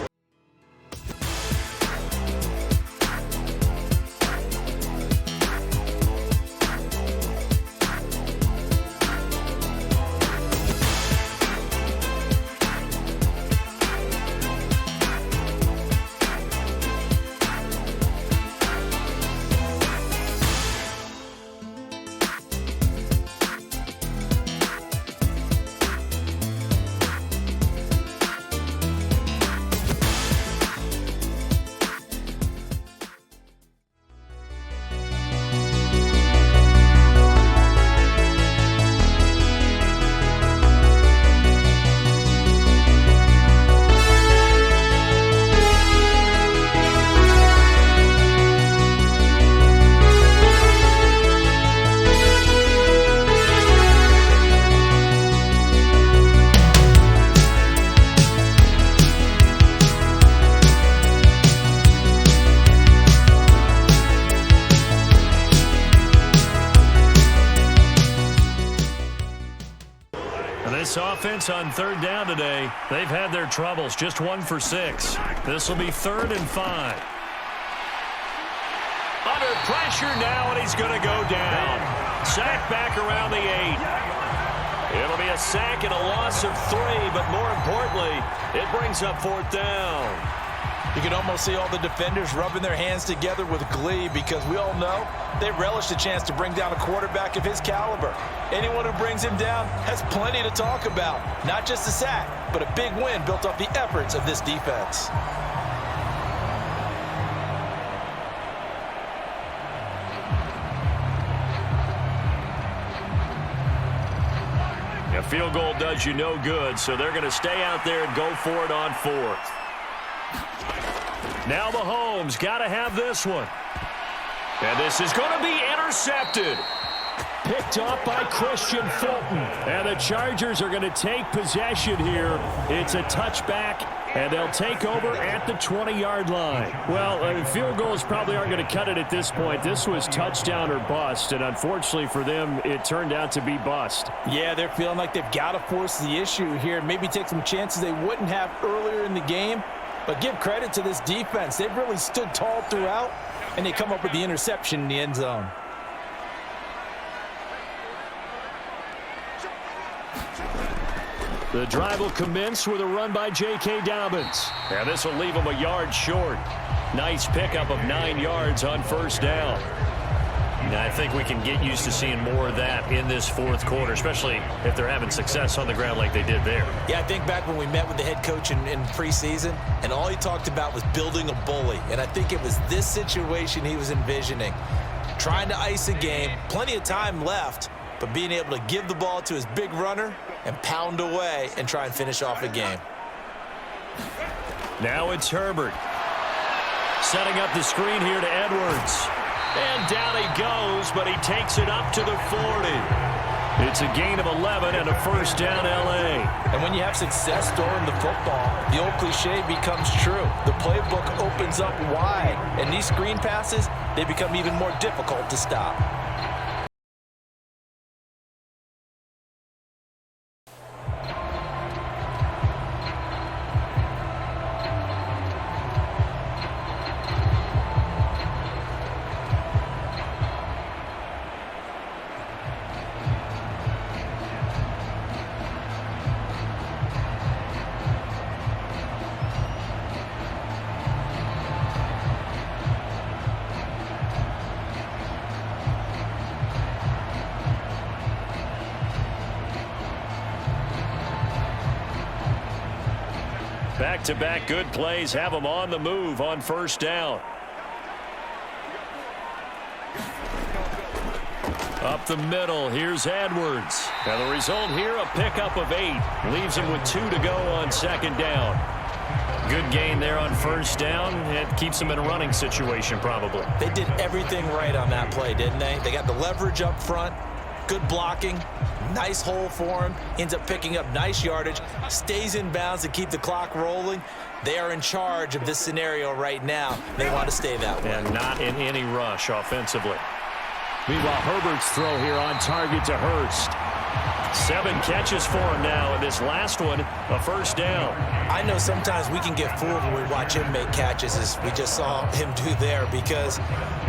Offense on 3rd down today. They've had their troubles. Just 1 for 6. This will be 3rd and 5. Under pressure now, and he's going to go down. Sack back around the 8. It'll be a sack and a loss of 3, but more importantly, it brings up 4th down. You can almost see all the defenders rubbing their hands together with glee because we all know they relish the chance to bring down a quarterback of his caliber. Anyone who brings him down has plenty to talk about. Not just a sack, but a big win built off the efforts of this defense. A field goal does you no good, so they're going to stay out there and go for it on 4th. Now Mahomes got to have this one. And this is going to be intercepted. Picked up by Christian Fulton. And the Chargers are going to take possession here. It's a touchback, and they'll take over at the 20-yard line. Well, field goals probably aren't going to cut it at this point. This was touchdown or bust, and unfortunately for them, it turned out to be bust. Yeah, they're feeling like they've got to force the issue here. Maybe take some chances they wouldn't have earlier in the game. But give credit to this defense. They've really stood tall throughout, and they come up with the interception in the end zone. The drive will commence with a run by J.K. Dobbins. And this will leave him a yard short. Nice pickup of 9 yards on 1st down. I think we can get used to seeing more of that in this 4th quarter, especially if they're having success on the ground like they did there. Yeah, I think back when we met with the head coach in preseason, and all he talked about was building a bully. And I think it was this situation he was envisioning. Trying to ice a game, plenty of time left, but being able to give the ball to his big runner and pound away and try and finish off a game. Now it's Herbert. Setting up the screen here to Edwards. And down he goes, but he takes it up to the 40. It's a gain of 11 and a 1st down L.A. And when you have success throwing the football, the old cliche becomes true. The playbook opens up wide, and these screen passes, they become even more difficult to stop. Back-to-back good plays have them on the move on first down. Up the middle, here's Edwards. And the result here, a pickup of 8. Leaves him with 2 to go on second down. Good gain there on first down. It keeps them in a running situation probably. They did everything right on that play, didn't they? They got the leverage up front, good blocking, nice hole for him, ends up picking up nice yardage, stays in bounds to keep the clock rolling. They are in charge of this scenario right now. They want to stay that way. And not in any rush offensively. Meanwhile, Herbert's throw here on target to Hurst. 7 catches for him now, and this last one, a first down. I know sometimes we can get fooled when we watch him make catches, as we just saw him do there, because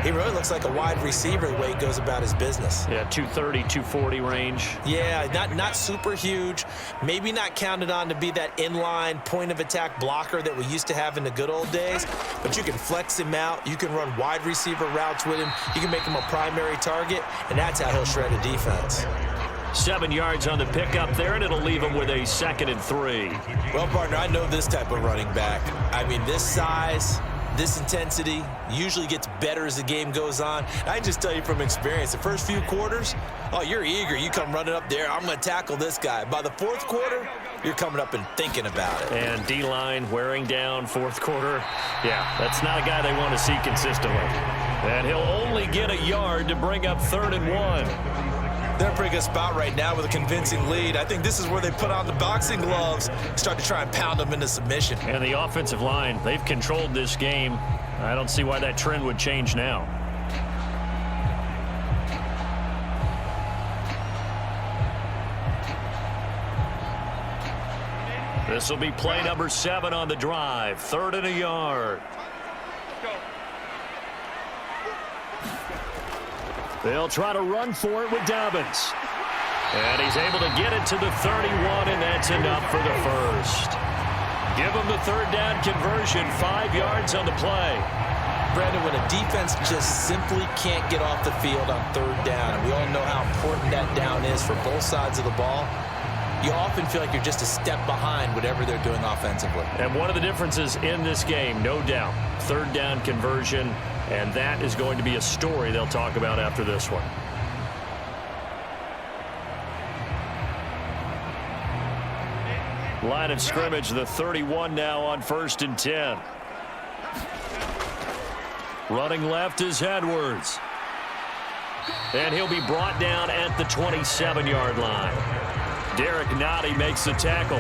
he really looks like a wide receiver the way he goes about his business. Yeah, 230, 240 range. Yeah, not super huge. Maybe not counted on to be that inline point-of-attack blocker that we used to have in the good old days, but you can flex him out. You can run wide receiver routes with him. You can make him a primary target, and that's how he'll shred a defense. 7 yards on the pickup there, and it'll leave him with a 2nd and 3. Well, partner, I know this type of running back. I mean, this size, this intensity usually gets better as the game goes on. I can just tell you from experience, the first few quarters, oh, you're eager. You come running up there, I'm going to tackle this guy. By the 4th quarter, you're coming up and thinking about it. And D-line wearing down 4th quarter. Yeah, that's not a guy they want to see consistently. And he'll only get a yard to bring up 3rd and 1. They're in a pretty good spot right now with a convincing lead. I think this is where they put on the boxing gloves, start to try and pound them into submission. And the offensive line, they've controlled this game. I don't see why that trend would change now. This will be play number 7 on the drive. 3rd and a yard. They'll try to run for it with Dobbins. And he's able to get it to the 31, and that's enough for the first. Give him the 3rd down conversion, 5 yards on the play. Brandon, when a defense just simply can't get off the field on 3rd down, and we all know how important that down is for both sides of the ball, you often feel like you're just a step behind whatever they're doing offensively. And one of the differences in this game, no doubt, 3rd down conversion, and that is going to be a story they'll talk about after this one. Line of scrimmage, the 31 now on 1st and 10. Running left is Edwards. And he'll be brought down at the 27-yard line. Derek Nottie makes the tackle.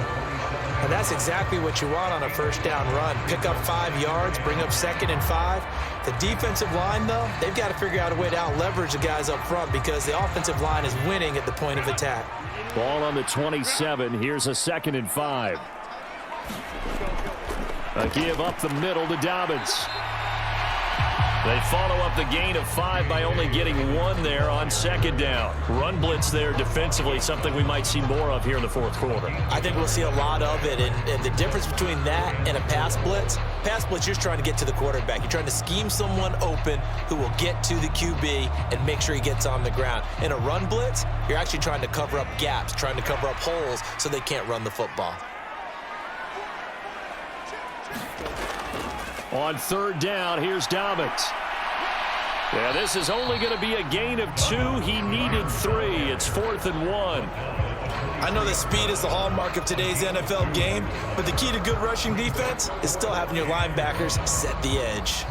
And that's exactly what you want on a 1st down run. Pick up 5 yards, bring up 2nd and 5. The defensive line, though, they've got to figure out a way to out-leverage the guys up front because the offensive line is winning at the point of attack. Ball on the 27. Here's a 2nd and 5. A give up the middle to Dobbins. They follow up the gain of 5 by only getting 1 there on 2nd down. Run blitz there defensively, something we might see more of here in the 4th quarter. I think we'll see a lot of it, and the difference between that and a pass blitz, you're just trying to get to the quarterback. You're trying to scheme someone open who will get to the QB and make sure he gets on the ground. In a run blitz, you're actually trying to cover up gaps, trying to cover up holes so they can't run the football. On 3rd down, here's Dobbins. Yeah, this is only going to be a gain of 2. He needed 3. It's 4th and 1. I know that speed is the hallmark of today's NFL game, but the key to good rushing defense is still having your linebackers set the edge.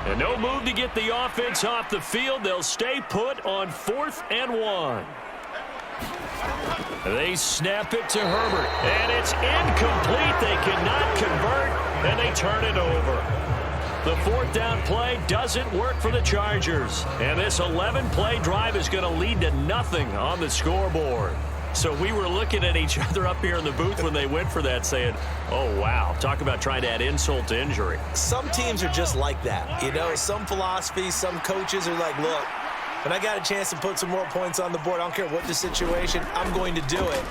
And no move to get the offense off the field. They'll stay put on 4th and 1. They snap it to Herbert, and it's incomplete. They cannot convert, and they turn it over. The 4th down play doesn't work for the Chargers, and this 11-play drive is going to lead to nothing on the scoreboard. So we were looking at each other up here in the booth when they went for that saying, oh, wow, talk about trying to add insult to injury. Some teams are just like that. You know, some philosophies, some coaches are like, look, when I got a chance to put some more points on the board, I don't care what the situation, I'm going to do it.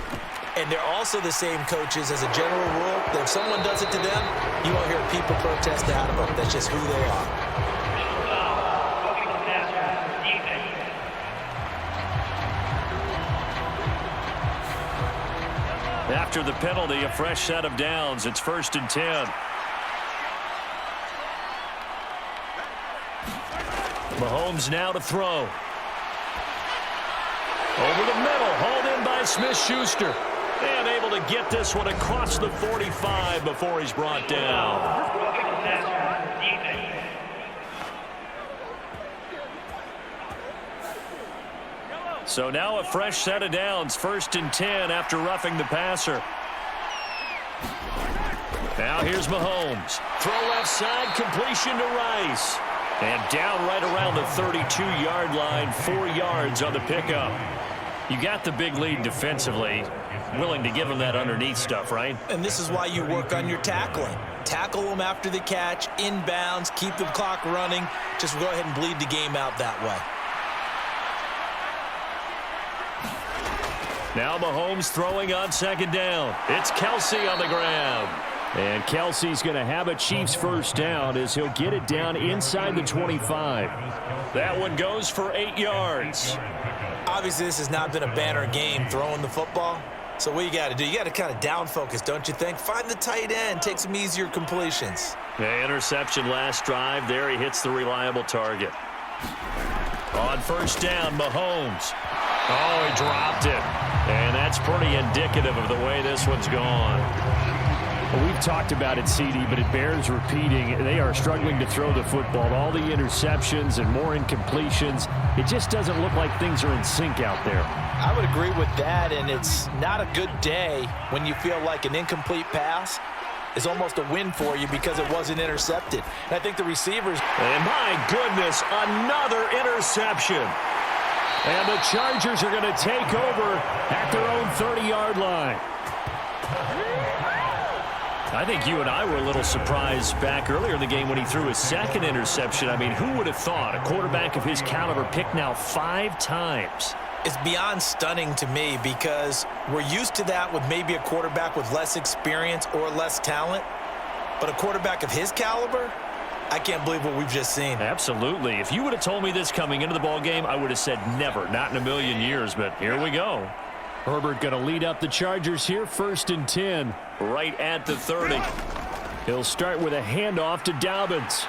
And they're also the same coaches as a general rule that if someone does it to them, you won't hear people protest out of them. That's just who they are. After the penalty, a fresh set of downs. It's 1st and 10. Mahomes now to throw. Over the middle, hauled in by Smith-Schuster. And able to get this one across the 45 before he's brought down. So now a fresh set of downs, 1st and 10 after roughing the passer. Now here's Mahomes. Throw left side, completion to Rice. And down right around the 32-yard line, 4 yards on the pickup. You got the big lead defensively. Willing to give them that underneath stuff, right? And this is why you work on your tackling. Tackle them after the catch, inbounds, keep the clock running. Just go ahead and bleed the game out that way. Now Mahomes throwing on 2nd down. It's Kelsey on the ground. And Kelsey's going to have a Chiefs 1st down as he'll get it down inside the 25. That one goes for 8 yards. Obviously, this has not been a banner game throwing the football. So what you got to do, you got to kind of down focus, don't you think? Find the tight end, take some easier completions. The interception last drive. There he hits the reliable target. On 1st down, Mahomes. Oh, he dropped it. And that's pretty indicative of the way this one's gone. Well, we've talked about it, CD, but it bears repeating. They are struggling to throw the football. All the interceptions and more incompletions. It just doesn't look like things are in sync out there. I would agree with that, and it's not a good day when you feel like an incomplete pass is almost a win for you because it wasn't intercepted. And I think the receivers... And my goodness, another interception. And the Chargers are going to take over at their own 30-yard line. I think you and I were a little surprised back earlier in the game when he threw his 2nd interception. I mean, who would have thought a quarterback of his caliber picked now 5 times? It's beyond stunning to me because we're used to that with maybe a quarterback with less experience or less talent. But a quarterback of his caliber, I can't believe what we've just seen. Absolutely. If you would have told me this coming into the ball game, I would have said never, not in a million years. But here we go. Herbert going to lead up the Chargers here, 1st and 10. Right at the 30. He'll start with a handoff to Dobbins.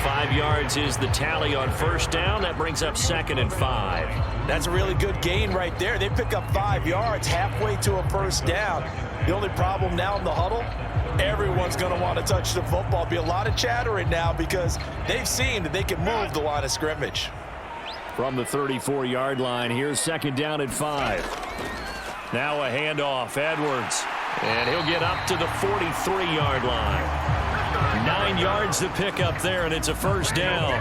5 yards is the tally on 1st down. That brings up 2nd and 5. That's a really good gain right there. They pick up 5 yards halfway to a 1st down. The only problem now in the huddle, everyone's going to want to touch the football. Be a lot of chattering now because they've seen that they can move the line of scrimmage. From the 34-yard line, here's 2nd down and 5. Now a handoff, Edwards. And he'll get up to the 43-yard line. 9 yards to pick up there, and it's a 1st down.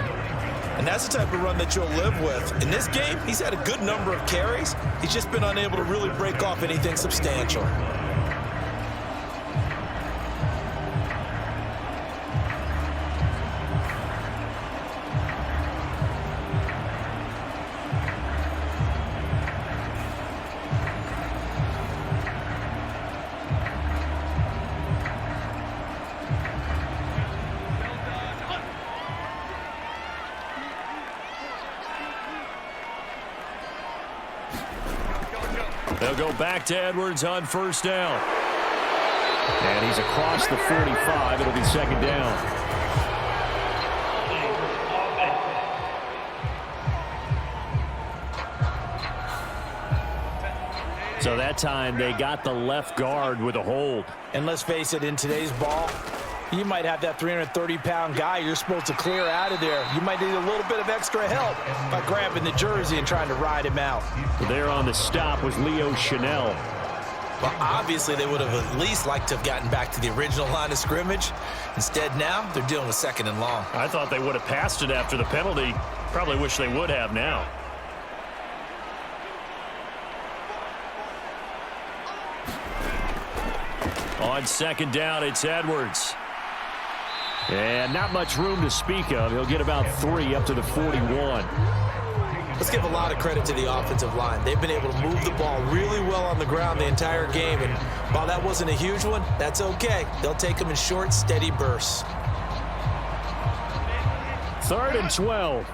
And that's the type of run that you'll live with. In this game, he's had a good number of carries. He's just been unable to really break off anything substantial. They'll go back to Edwards on 1st down. And he's across the 45. It'll be 2nd down. So that time they got the left guard with a hold. And let's face it, in today's ball, you might have that 330-pound guy you're supposed to clear out of there. You might need a little bit of extra help by grabbing the jersey and trying to ride him out. There on the stop was Leo Chanel. Well, obviously, they would have at least liked to have gotten back to the original line of scrimmage. Instead, now they're dealing with 2nd and long. I thought they would have passed it after the penalty. Probably wish they would have now. On 2nd down, it's Edwards. And not much room to speak of. He'll get about 3 up to the 41. Let's give a lot of credit to the offensive line. They've been able to move the ball really well on the ground the entire game. And while that wasn't a huge one, that's okay. They'll take them in short, steady bursts. 3rd and 12.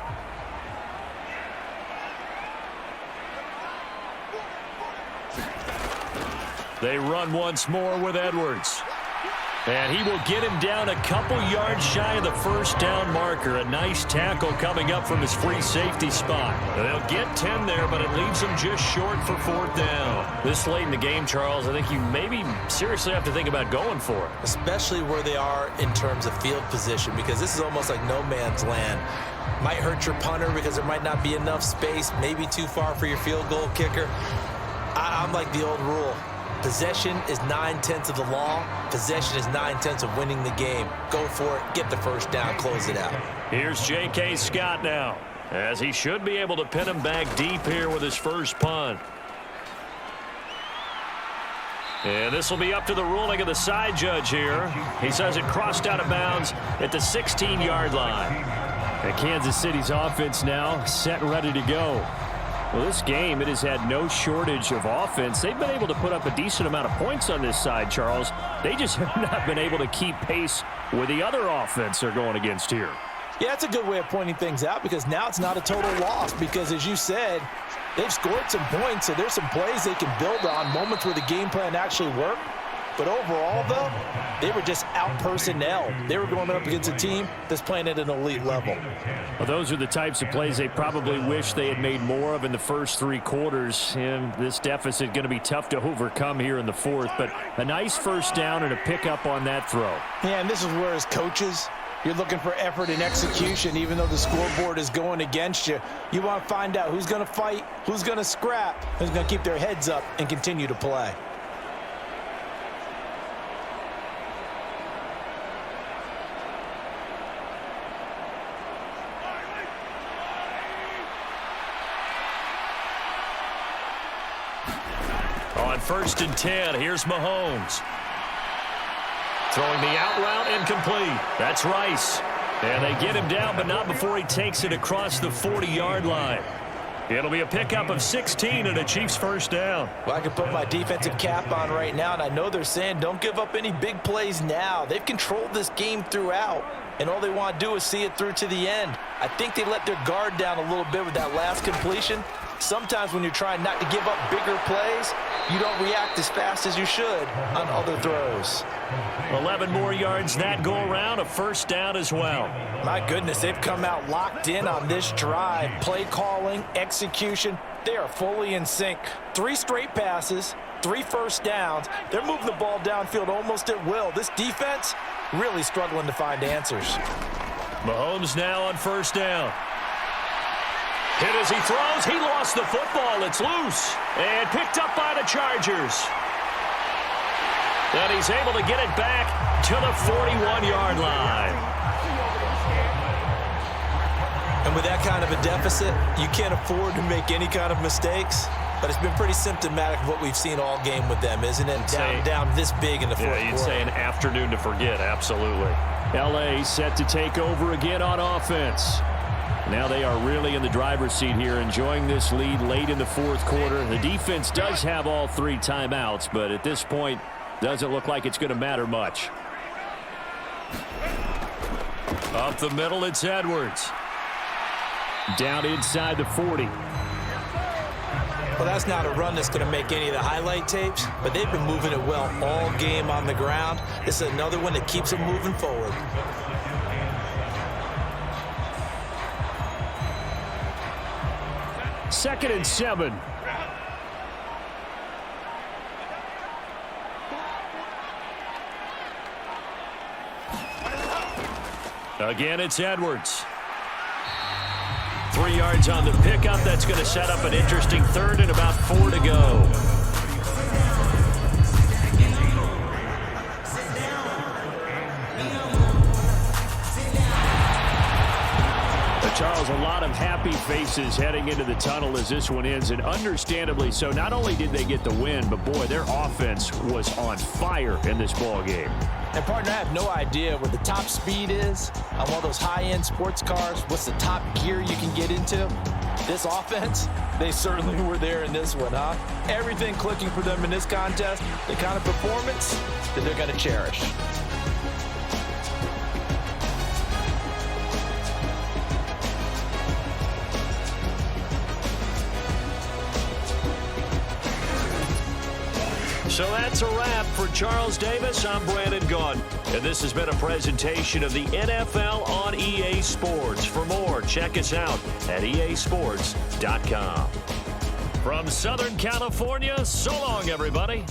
They run once more with Edwards. And he will get him down a couple yards shy of the first down marker. A nice tackle coming up from his free safety spot. They'll get 10 there, but it leaves them just short for 4th down. This late in the game, Charles, I think you maybe seriously have to think about going for it. Especially where they are in terms of field position, because this is almost like no man's land. Might hurt your punter because there might not be enough space, maybe too far for your field goal kicker. I'm like the old rule. Possession is 9/10 of the law. Possession is 9/10 of winning the game. Go for it. Get the first down. Close it out. Here's J.K. Scott now, as he should be able to pin him back deep here with his first punt. And this will be up to the ruling of the side judge here. He says it crossed out of bounds at the 16-yard line. And Kansas City's offense now set and ready to go. Well, this game, it has had no shortage of offense. They've been able to put up a decent amount of points on this side, Charles. They just have not been able to keep pace with the other offense they're going against here. Yeah, that's a good way of pointing things out, because now it's not a total loss, because as you said, they've scored some points, so there's some plays they can build on, moments where the game plan actually worked. But overall, though, they were just out-personnel. They were going up against a team that's playing at an elite level. Well, those are the types of plays they probably wish they had made more of in the first 3 quarters. And this deficit going to be tough to overcome here in the 4th. But a nice first down and a pickup on that throw. Yeah, and this is where, as coaches, you're looking for effort and execution. Even though the scoreboard is going against you, you want to find out who's going to fight, who's going to scrap, who's going to keep their heads up and continue to play. On 1st and 10, here's Mahomes. Throwing the out route incomplete. That's Rice. And they get him down, but not before he takes it across the 40-yard line. It'll be a pickup of 16 and a Chiefs first down. Well, I can put my defensive cap on right now, and I know they're saying don't give up any big plays now. They've controlled this game throughout, and all they want to do is see it through to the end. I think they let their guard down a little bit with that last completion. Sometimes when you're trying not to give up bigger plays, you don't react as fast as you should on other throws. 11 more yards that go around, a first down as well. My goodness, they've come out locked in on this drive. Play calling, execution, they are fully in sync. 3 straight passes, 3 first downs. They're moving the ball downfield almost at will. This defense really struggling to find answers. Mahomes now on first down. Hit as he throws. He lost the football. It's loose. And picked up by the Chargers. And he's able to get it back to the 41-yard line. And with that kind of a deficit, you can't afford to make any kind of mistakes. But it's been pretty symptomatic of what we've seen all game with them, isn't it? Down this big in the fourth quarter. Yeah, you'd say an afternoon to forget. Absolutely. L.A. set to take over again on offense. Now they are really in the driver's seat here, enjoying this lead late in the 4th quarter. The defense does have all 3 timeouts, but at this point, doesn't look like it's going to matter much. Up the middle, it's Edwards. Down inside the 40. Well, that's not a run that's going to make any of the highlight tapes, but they've been moving it well all game on the ground. This is another one that keeps them moving forward. Second and 7. Again, it's Edwards. 3 yards on the pickup. That's going to set up an interesting 3rd and about 4 to go. Charles, a lot of happy faces heading into the tunnel as this one ends, and understandably so. Not only did they get the win, but boy, their offense was on fire in this ball game. And partner, I have no idea what the top speed is on one of those high-end sports cars. What's the top gear you can get into? This offense, they certainly were there in this one, huh? Everything clicking for them in this contest, the kind of performance that they're going to cherish. So that's a wrap for Charles Davis. I'm Brandon Gaudin, and this has been a presentation of the NFL on EA Sports. For more, check us out at easports.com. From Southern California, so long, everybody.